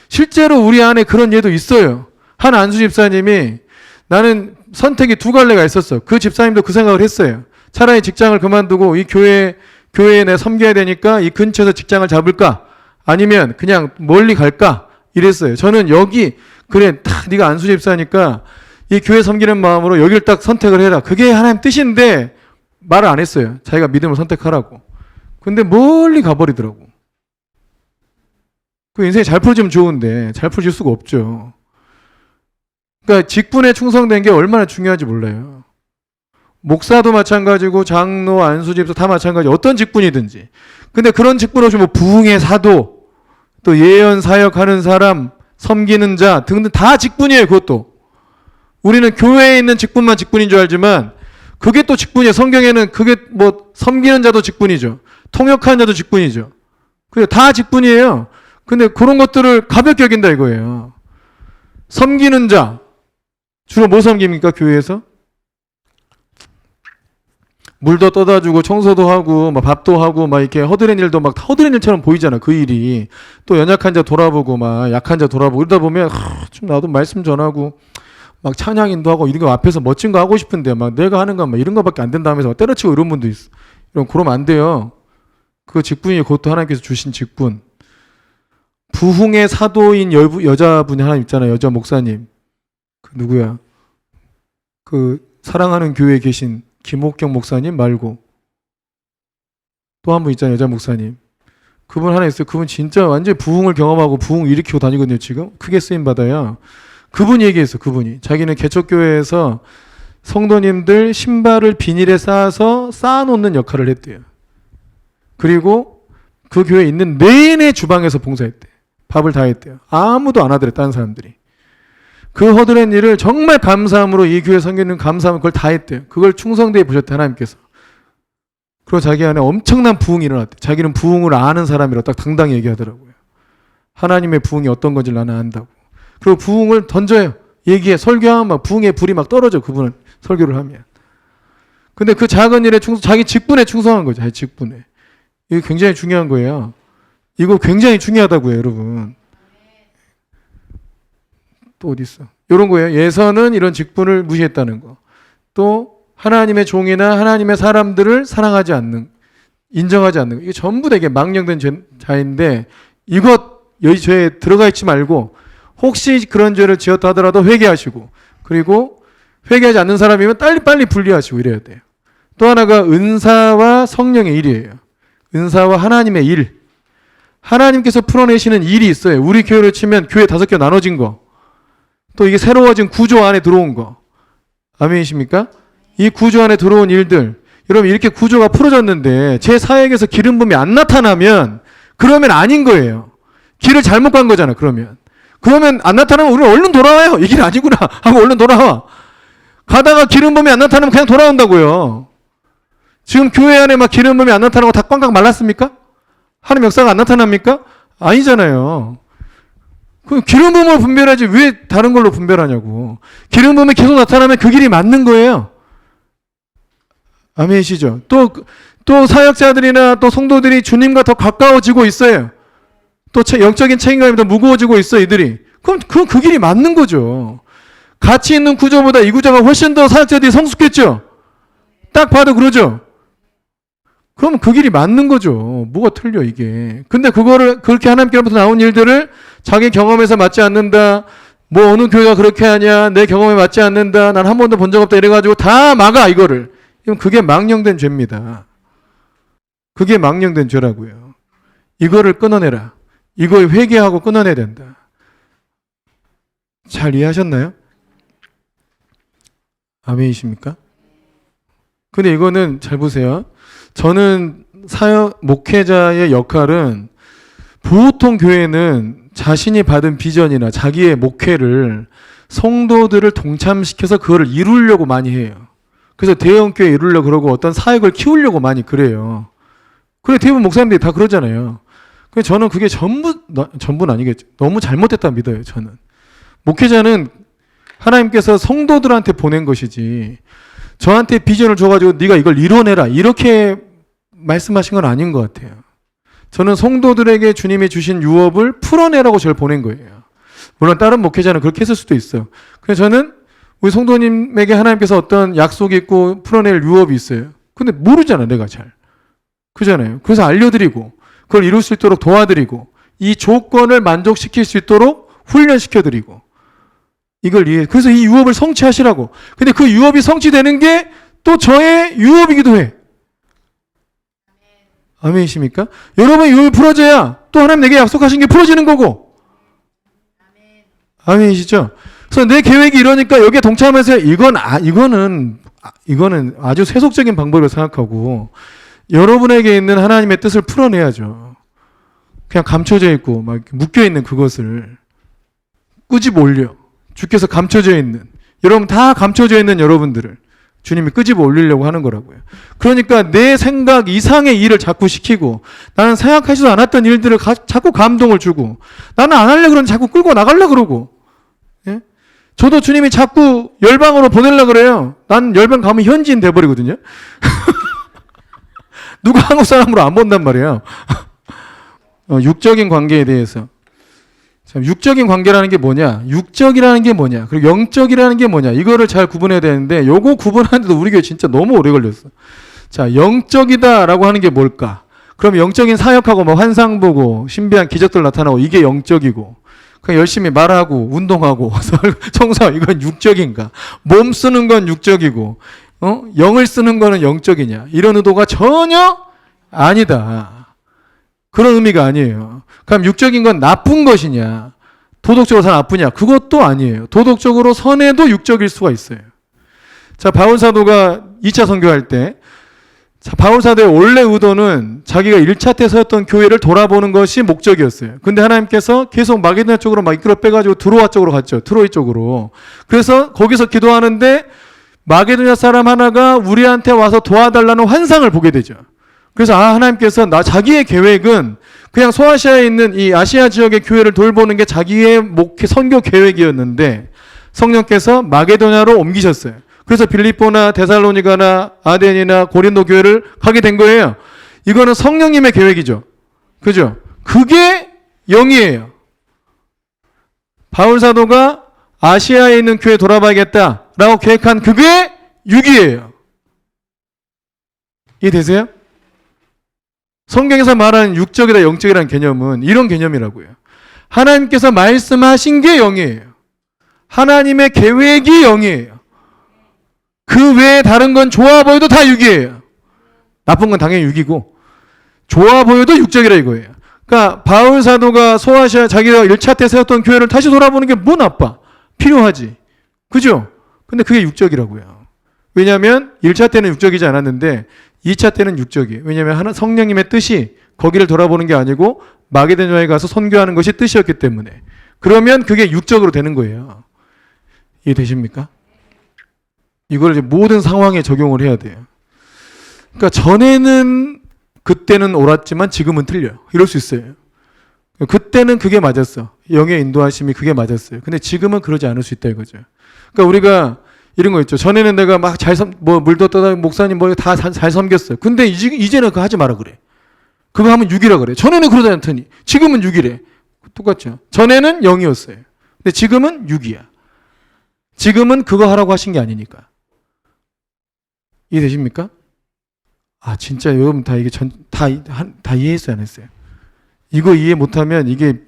실제로 우리 안에 그런 예도 있어요. 한 안수 집사님이 나는 선택이 두 갈래가 있었어. 그 집사님도 그 생각을 했어요. 차라리 직장을 그만두고 이 교회에 내가 섬겨야 되니까 이 근처에서 직장을 잡을까? 아니면 그냥 멀리 갈까? 이랬어요. 저는 여기 그래 다 네가 안수 집사니까 이 교회 섬기는 마음으로 여기를 딱 선택을 해라. 그게 하나님 뜻인데 말을 안 했어요. 자기가 믿음을 선택하라고. 근데 멀리 가버리더라고. 그 인생이 잘 풀어지면 좋은데 잘 풀어질 수가 없죠. 그러니까 직분에 충성된 게 얼마나 중요한지 몰라요. 목사도 마찬가지고 장로, 안수집사 다 마찬가지. 어떤 직분이든지. 근데 그런 직분 없이 뭐 부흥의 사도, 또 예언 사역하는 사람, 섬기는 자 등등 다 직분이에요. 그것도. 우리는 교회에 있는 직분만 직분인 줄 알지만 그게 또 직분이에요. 성경에는 그게 뭐 섬기는 자도 직분이죠. 통역하는 자도 직분이죠. 그게 다 직분이에요. 근데 그런 것들을 가볍게 여긴다 이거예요. 섬기는 자 주로 뭐 섬깁니까? 교회에서? 물도 떠다 주고 청소도 하고 막 밥도 하고 막 이렇게 허드렛 일도 막 허드렛 일처럼 보이잖아. 그 일이. 또 연약한 자 돌아보고 막 약한 자 돌아보고 이러다 보면 좀 나도 말씀 전하고 막 찬양인도 하고 이런 거 앞에서 멋진 거 하고 싶은데 막 내가 하는 건 막 이런 거밖에 안 된다 하면서 막 때려치고 이런 분도 있어. 그러면 안 돼요. 그 직분이 그것도 하나님께서 주신 직분. 부흥의 사도인 여자분이 하나 있잖아요. 여자 목사님. 그 누구야? 그 사랑하는 교회에 계신 김옥경 목사님 말고 또 한 분 있잖아요. 여자 목사님. 그분 하나 있어요. 그분 진짜 완전히 부흥을 경험하고 부흥 일으키고 다니거든요. 지금 크게 쓰임 받아요. 그분이 얘기했어. 그분이 자기는 개척교회에서 성도님들 신발을 비닐에 싸서 쌓아놓는 역할을 했대요. 그리고 그 교회에 있는 내내 주방에서 봉사했대. 밥을 다 했대요. 아무도 안 하더래. 다른 사람들이. 그 허드렛 일을 정말 감사함으로 이 교회 섬기는 감사함을 그걸 다 했대요. 그걸 충성되게 보셨대. 하나님께서. 그리고 자기 안에 엄청난 부흥이 일어났대. 자기는 부흥을 아는 사람이라고 딱 당당히 얘기하더라고요. 하나님의 부흥이 어떤 건지 나는 안다고. 그리고 부흥을 던져요. 얘기해. 설교하면 막 부흥의 불이 막 떨어져. 그분은 설교를 하면. 근데 그 작은 일에 자기 직분에 충성한 거죠. 자기 직분에. 이게 굉장히 중요한 거예요. 이거 굉장히 중요하다고요, 여러분. 또 어디 있어? 이런 거예요. 예서는 이런 직분을 무시했다는 거. 또 하나님의 종이나 하나님의 사람들을 사랑하지 않는, 인정하지 않는 거. 이게 전부 되게 망령된 자인데 이것 여기 죄에 들어가 있지 말고 혹시 그런 죄를 지었다 하더라도 회개하시고 그리고 회개하지 않는 사람이면 빨리 분리하시고 이래야 돼요. 또 하나가 은사와 성령의 일이에요. 은사와 하나님의 일. 하나님께서 풀어내시는 일이 있어요. 우리 교회로 치면 교회 5개 나눠진 거. 또 이게 새로워진 구조 안에 들어온 거. 아멘이십니까? 이 구조 안에 들어온 일들. 여러분 이렇게 구조가 풀어졌는데 제 사역에서 기름 부음이 안 나타나면 그러면 아닌 거예요. 길을 잘못 간 거잖아. 그러면 안 나타나면 우리는 얼른 돌아와요. 이 길 아니구나 하고 얼른 돌아와. 가다가 기름 부음이 안 나타나면 그냥 돌아온다고요. 지금 교회 안에 막 기름 부음이 안 나타나고 다 꽝꽝 말랐습니까? 하나님 역사가 안 나타납니까? 아니잖아요. 그 기름 부음을 분별하지 왜 다른 걸로 분별하냐고. 기름 부음이 계속 나타나면 그 길이 맞는 거예요. 아멘이시죠? 또 사역자들이나 또 성도들이 주님과 더 가까워지고 있어요. 또 영적인 책임감이 더 무거워지고 있어 이들이. 그럼 그 길이 맞는 거죠. 가치 있는 구조보다 이 구조가 훨씬 더 사역자들이 성숙했죠. 딱 봐도 그러죠. 그럼 그 길이 맞는 거죠. 뭐가 틀려 이게. 근데 그거를 그렇게 하나님께로부터 나온 일들을 자기 경험에서 맞지 않는다. 뭐 어느 교회가 그렇게 하냐. 내 경험에 맞지 않는다. 난 한 번도 본 적 없다. 이래가지고 다 막아 이거를. 그럼 그게 망령된 죄입니다. 그게 망령된 죄라고요. 이거를 끊어내라. 이걸 회개하고 끊어내야 된다. 잘 이해하셨나요? 아멘이십니까? 근데 이거는 잘 보세요. 저는 목회자의 역할은 보통 교회는 자신이 받은 비전이나 자기의 목회를 성도들을 동참시켜서 그거를 이루려고 많이 해요. 그래서 대형교회 이루려고 그러고 어떤 사역을 키우려고 많이 그래요. 그래 대부분 목사님들이 다 그러잖아요. 그래서 저는 그게 전부는 아니겠죠. 너무 잘못됐다 믿어요. 저는. 목회자는 하나님께서 성도들한테 보낸 것이지 저한테 비전을 줘가지고 네가 이걸 이뤄내라 이렇게 말씀하신 건 아닌 것 같아요. 저는 성도들에게 주님이 주신 유업을 풀어내라고 저를 보낸 거예요. 물론 다른 목회자는 그렇게 했을 수도 있어요. 그래서 저는 우리 성도님에게 하나님께서 어떤 약속이 있고 풀어낼 유업이 있어요. 근데 모르잖아 내가 잘. 그잖아요. 그래서 알려드리고 그걸 이룰 수 있도록 도와드리고 이 조건을 만족시킬 수 있도록 훈련시켜드리고 이걸 이해. 그래서 이 유업을 성취하시라고. 근데 그 유업이 성취되는 게 또 저의 유업이기도 해. 아멘이십니까? 여러분의 유업이 풀어져야 또 하나님 내게 약속하신 게 풀어지는 거고. 아멘이시죠? 그래서 내 계획이 이러니까 여기에 동참해서 이거는 아주 세속적인 방법으로 생각하고 여러분에게 있는 하나님의 뜻을 풀어내야죠. 그냥 감춰져 있고 막 묶여 있는 그것을 끄집어 올려. 주께서 감춰져 있는 여러분 다 감춰져 있는 여러분들을 주님이 끄집어 올리려고 하는 거라고요. 그러니까 내 생각 이상의 일을 자꾸 시키고 나는 생각하지도 않았던 일들을 자꾸 감동을 주고 나는 안 하려고 그러는데 자꾸 끌고 나가려고 그러고 예? 저도 주님이 자꾸 열방으로 보내려고 그래요. 난 열방 가면 현지인 돼버리거든요. 누가 한국 사람으로 안 본단 말이에요. 육적인 관계에 대해서 육적인 관계라는 게 뭐냐? 육적이라는 게 뭐냐? 그리고 영적이라는 게 뭐냐? 이거를 잘 구분해야 되는데 요거 구분하는데도 우리 교회 진짜 너무 오래 걸렸어. 자, 영적이다라고 하는 게 뭘까? 그럼 영적인 사역하고 뭐 환상 보고 신비한 기적들 나타나고 이게 영적이고 그냥 열심히 말하고 운동하고 청소하고 이건 육적인가? 몸 쓰는 건 육적이고 영을 쓰는 거는 영적이냐? 이런 의도가 전혀 아니다. 그런 의미가 아니에요. 그럼 육적인 건 나쁜 것이냐? 도덕적으로 다 나쁘냐? 그것도 아니에요. 도덕적으로 선해도 육적일 수가 있어요. 자, 바울 사도가 2차 선교할 때 바울 사도의 원래 의도는 자기가 1차 때 세웠던 교회를 돌아보는 것이 목적이었어요. 근데 하나님께서 계속 마게도냐 쪽으로 막 이끌어 빼가지고 드로아 쪽으로 갔죠. 트로이 쪽으로. 그래서 거기서 기도하는데 마게도냐 사람 하나가 우리한테 와서 도와달라는 환상을 보게 되죠. 그래서 하나님께서 자기의 계획은 그냥 소아시아에 있는 이 아시아 지역의 교회를 돌보는 게 자기의 선교 계획이었는데 성령께서 마게도냐로 옮기셨어요. 그래서 빌립보나 데살로니가나 아덴이나 고린도 교회를 가게 된 거예요. 이거는 성령님의 계획이죠. 그죠? 그게 영이에요. 바울 사도가 아시아에 있는 교회 돌아봐야겠다라고 계획한 그게 육이에요. 이해되세요? 성경에서 말하는 육적이다 영적이라는 개념은 이런 개념이라고요. 하나님께서 말씀하신 게 영이에요. 하나님의 계획이 영이에요. 그 외에 다른 건 좋아 보여도 다 육이에요. 나쁜 건 당연히 육이고 좋아 보여도 육적이라 이거예요. 그러니까 바울 사도가 소아시아 자기가 1차 때 세웠던 교회를 다시 돌아보는 게 뭐 나빠? 필요하지. 그죠? 근데 그게 육적이라고요. 왜냐하면 1차 때는 육적이지 않았는데 2차 때는 육적이에요. 왜냐하면 성령님의 뜻이 거기를 돌아보는 게 아니고 마게도냐에 가서 선교하는 것이 뜻이었기 때문에. 그러면 그게 육적으로 되는 거예요. 이해되십니까? 이걸 이제 모든 상황에 적용을 해야 돼요. 그러니까 전에는 그때는 옳았지만 지금은 틀려. 이럴 수 있어요. 그때는 그게 맞았어. 영의 인도하심이 그게 맞았어요. 근데 지금은 그러지 않을 수 있다 이거죠. 그러니까 우리가 이런 거 있죠. 전에는 내가 막 물도 떠다 목사님 뭐 다 잘 섬겼어요. 근데 이제는 그거 하지 마라 그래. 그거 하면 6이라 그래. 전에는 그러지 않더니 지금은 6이래. 똑같죠. 전에는 0이었어요. 근데 지금은 6이야. 지금은 그거 하라고 하신 게 아니니까. 이해되십니까? 아 진짜 여러분 다 이게 다 이해했어요 안 했어요? 이거 이해 못하면 이게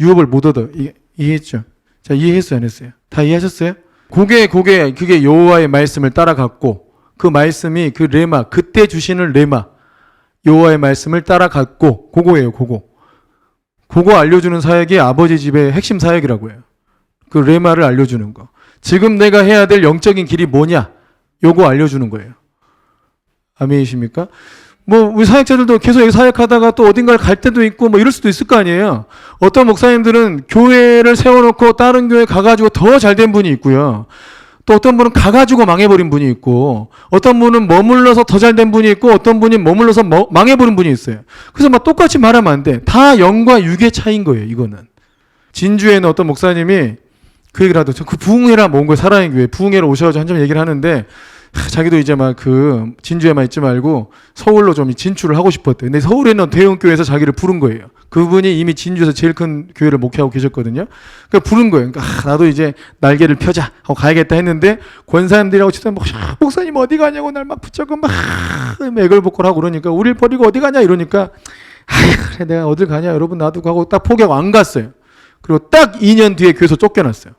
유업을 못 얻어. 이해했죠? 자 이해했어요 안 했어요? 다 이해하셨어요? 그게 여호와의 말씀을 따라갔고 그 말씀이 그 레마 그때 주시는 레마 여호와의 말씀을 따라갔고 그거예요. 그거 알려주는 사역이 아버지 집의 핵심 사역이라고 해요. 그 레마를 알려주는 거. 지금 내가 해야 될 영적인 길이 뭐냐? 요거 알려주는 거예요. 아멘이십니까? 뭐 우리 사역자들도 계속 여기 사역하다가 또 어딘가를 갈 때도 있고 뭐 이럴 수도 있을 거 아니에요. 어떤 목사님들은 교회를 세워놓고 다른 교회 가가지고 더 잘된 분이 있고요. 또 어떤 분은 가가지고 망해버린 분이 있고 어떤 분은 머물러서 더 잘된 분이 있고 어떤 분이 머물러서 망해버린 분이 있어요. 그래서 막 똑같이 말하면 안 돼. 다 영과 육의 차이인 거예요. 이거는. 진주에는 어떤 목사님이 그 얘기를 하더라고요. 그 부흥회라 모은 거예요. 사랑의 교회. 부흥회로 오셔가지고 한참 얘기를 하는데 자기도 이제 막 그 진주에만 있지 말고 서울로 좀 진출을 하고 싶었대. 근데 서울에 있는 대형 교회에서 자기를 부른 거예요. 그분이 이미 진주에서 제일 큰 교회를 목회하고 계셨거든요. 그러니까 부른 거예요. 그러니까 나도 이제 날개를 펴자 하고 가야겠다 했는데 권사님들이라고 치다 목사님 어디 가냐고 날 막 붙잡고 막 애걸복걸하고 그러니까 우릴 버리고 어디 가냐 이러니까 아이 그래 내가 어딜 가냐 여러분 놔두고 하고 딱 포기하고 안 갔어요. 그리고 딱 2년 뒤에 교회에서 쫓겨났어요.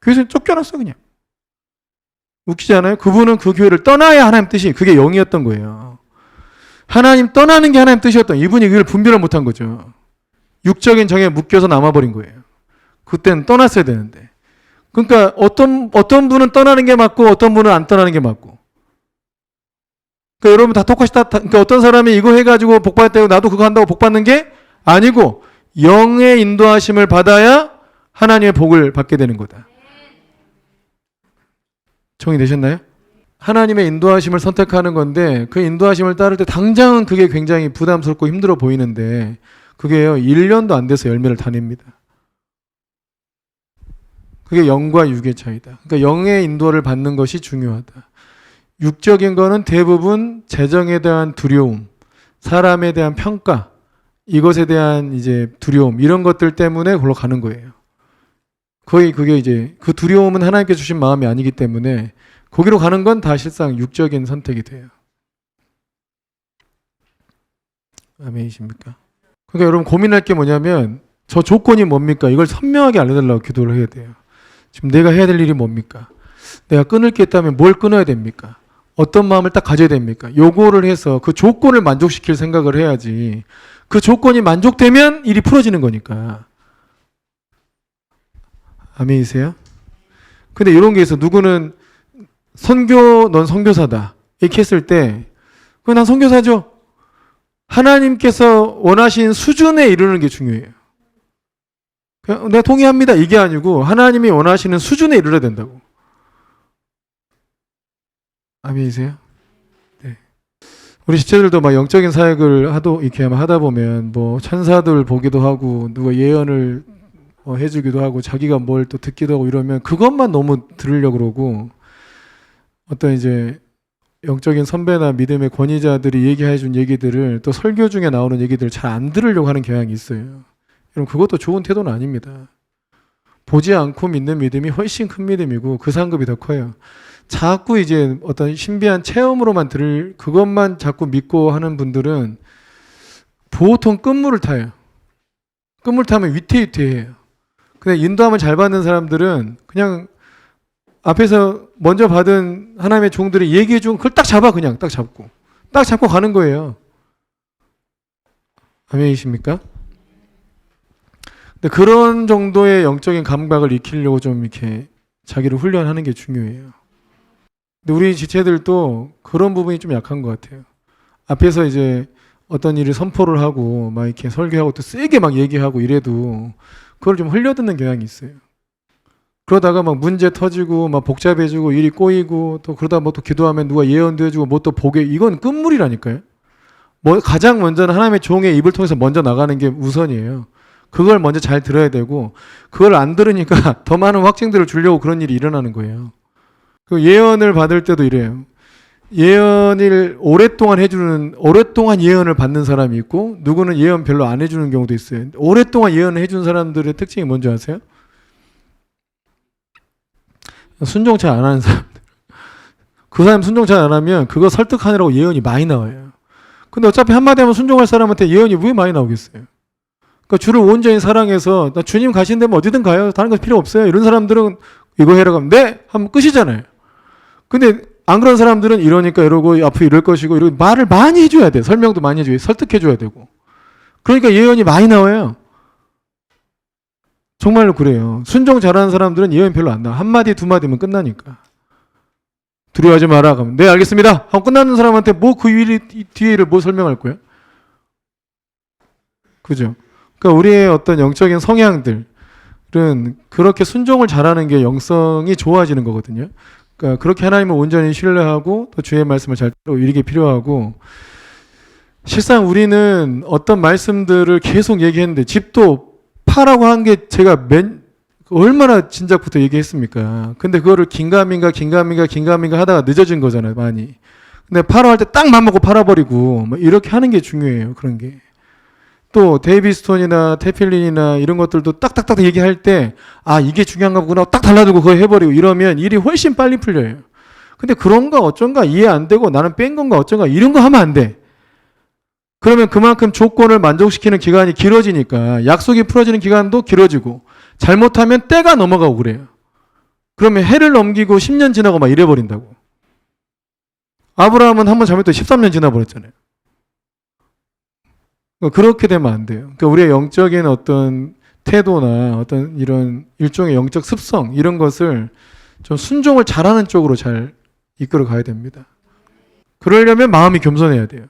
교회에서 쫓겨났어 그냥. 웃기지 않아요? 그분은 그 교회를 떠나야 하나님 뜻이 그게 영이었던 거예요. 하나님 떠나는 게 하나님 뜻이었던, 이분이 그걸 분별을 못한 거죠. 육적인 정에 묶여서 남아버린 거예요. 그때는 떠났어야 되는데. 그러니까 어떤 분은 떠나는 게 맞고 어떤 분은 안 떠나는 게 맞고. 그러니까 여러분 다 똑같이 그러니까 어떤 사람이 이거 해가지고 복 받았다고 나도 그거 한다고 복 받는 게 아니고 영의 인도하심을 받아야 하나님의 복을 받게 되는 거다. 정리되셨나요? 하나님의 인도하심을 선택하는 건데 그 인도하심을 따를 때 당장은 그게 굉장히 부담스럽고 힘들어 보이는데 그게요 1년도 안 돼서 열매를 다냅니다. 그게 영과 육의 차이다. 그러니까 영의 인도를 받는 것이 중요하다. 육적인 거는 대부분 재정에 대한 두려움, 사람에 대한 평가, 이것에 대한 이제 두려움 이런 것들 때문에 그걸로 가는 거예요. 거의 그게 이제 그 두려움은 하나님께 주신 마음이 아니기 때문에 거기로 가는 건 다 실상 육적인 선택이 돼요. 아멘이십니까? 그러니까 여러분 고민할 게 뭐냐면 저 조건이 뭡니까? 이걸 선명하게 알려달라고 기도를 해야 돼요. 지금 내가 해야 될 일이 뭡니까? 내가 끊을 게 있다면 뭘 끊어야 됩니까? 어떤 마음을 딱 가져야 됩니까? 요거를 해서 그 조건을 만족시킬 생각을 해야지. 그 조건이 만족되면 일이 풀어지는 거니까. 아멘이세요? 근데 이런 게 있어. 누구는 넌 선교사다. 이렇게 했을 때, 난 선교사죠. 하나님께서 원하신 수준에 이르는 게 중요해요. 그냥 내가 동의합니다. 이게 아니고 하나님이 원하시는 수준에 이르러야 된다고. 아멘이세요? 네. 우리 지체들도 막 영적인 사역을 이렇게 하다 보면 뭐 천사들 보기도 하고 누가 예언을 해주기도 하고 자기가 뭘 또 듣기도 하고 이러면 그것만 너무 들으려고 그러고 어떤 이제 영적인 선배나 믿음의 권위자들이 얘기해 준 얘기들을 또 설교 중에 나오는 얘기들을 잘 안 들으려고 하는 경향이 있어요. 여러분 그것도 좋은 태도는 아닙니다. 보지 않고 믿는 믿음이 훨씬 큰 믿음이고 그 상급이 더 커요. 자꾸 이제 어떤 신비한 체험으로만 그것만 자꾸 믿고 하는 분들은 보통 끝물을 타요. 끝물 타면 위태위태해요. 근데 인도함을 잘 받는 사람들은 그냥 앞에서 먼저 받은 하나님의 종들이 얘기해 준 그걸 딱 잡아 그냥 딱 잡고 가는 거예요. 아멘이십니까? 근데 그런 정도의 영적인 감각을 익히려고 좀 이렇게 자기를 훈련하는 게 중요해요. 근데 우리 지체들도 그런 부분이 좀 약한 것 같아요. 앞에서 이제 어떤 일을 선포를 하고 막 이렇게 설교하고 또 세게 막 얘기하고 이래도 그걸 좀 흘려듣는 경향이 있어요. 그러다가 막 문제 터지고 막 복잡해지고 일이 꼬이고 또 그러다 뭐 또 기도하면 누가 예언도 해주고 뭐 또 보게 이건 끝물이라니까요. 뭐 가장 먼저는 하나님의 종의 입을 통해서 먼저 나가는 게 우선이에요. 그걸 먼저 잘 들어야 되고 그걸 안 들으니까 더 많은 확증들을 주려고 그런 일이 일어나는 거예요. 그 예언을 받을 때도 이래요. 예언을 오랫동안 예언을 받는 사람이 있고 누구는 예언 별로 안 해주는 경우도 있어요. 오랫동안 예언을 해준 사람들의 특징이 뭔지 아세요? 순종 잘 안 하는 사람들. 그 사람 순종 잘 안 하면 그거 설득하느라고 예언이 많이 나와요. 근데 어차피 한마디 하면 순종할 사람한테 예언이 왜 많이 나오겠어요? 그러니까 주를 온전히 사랑해서 나 주님 가신 데면 어디든 가요. 다른 거 필요 없어요. 이런 사람들은 이거 해라고 하면 네! 하면 끝이잖아요. 근데 안 그런 사람들은 이러니까 이러고 앞으로 이럴 것이고 이러고 말을 많이 해줘야 돼. 설명도 많이 해줘야 돼. 설득해줘야 되고. 그러니까 예언이 많이 나와요. 정말로 그래요. 순종 잘하는 사람들은 예언 별로 안 나와. 한마디 두 마디면 끝나니까. 두려워하지 마라. 그러면 네 알겠습니다. 하고 끝나는 사람한테 뭐 그 뒤에 일을 뭐 설명할 거야? 그죠? 그러니까 우리의 어떤 영적인 성향들은 그렇게 순종을 잘하는 게 영성이 좋아지는 거거든요. 그러니까 그렇게 하나님을 온전히 신뢰하고 또 주의 말씀을 잘 따르고 이게 필요하고 실상 우리는 어떤 말씀들을 계속 얘기했는데 집도 파라고 한 게 제가 얼마나 진작부터 얘기했습니까? 근데 그거를 긴가민가 하다가 늦어진 거잖아요, 많이. 근데 파라 할 때 딱 맘먹고 팔아버리고 뭐 이렇게 하는 게 중요해요, 그런 게. 또 데이비스톤이나 테필린이나 이런 것들도 딱딱딱 얘기할 때 아 이게 중요한가 보구나 딱 달라두고 그거 해버리고 이러면 일이 훨씬 빨리 풀려요. 근데 그런가 어쩐가 이해 안 되고 나는 뺀 건가 어쩐가 이런 거 하면 안 돼. 그러면 그만큼 조건을 만족시키는 기간이 길어지니까 약속이 풀어지는 기간도 길어지고 잘못하면 때가 넘어가고 그래요. 그러면 해를 넘기고 10년 지나고 막 이래버린다고. 아브라함은 한 번 잘못해 13년 지나버렸잖아요. 그렇게 되면 안 돼요. 그러니까 우리의 영적인 어떤 태도나 어떤 이런 일종의 영적 습성 이런 것을 좀 순종을 잘하는 쪽으로 잘 이끌어 가야 됩니다. 그러려면 마음이 겸손해야 돼요.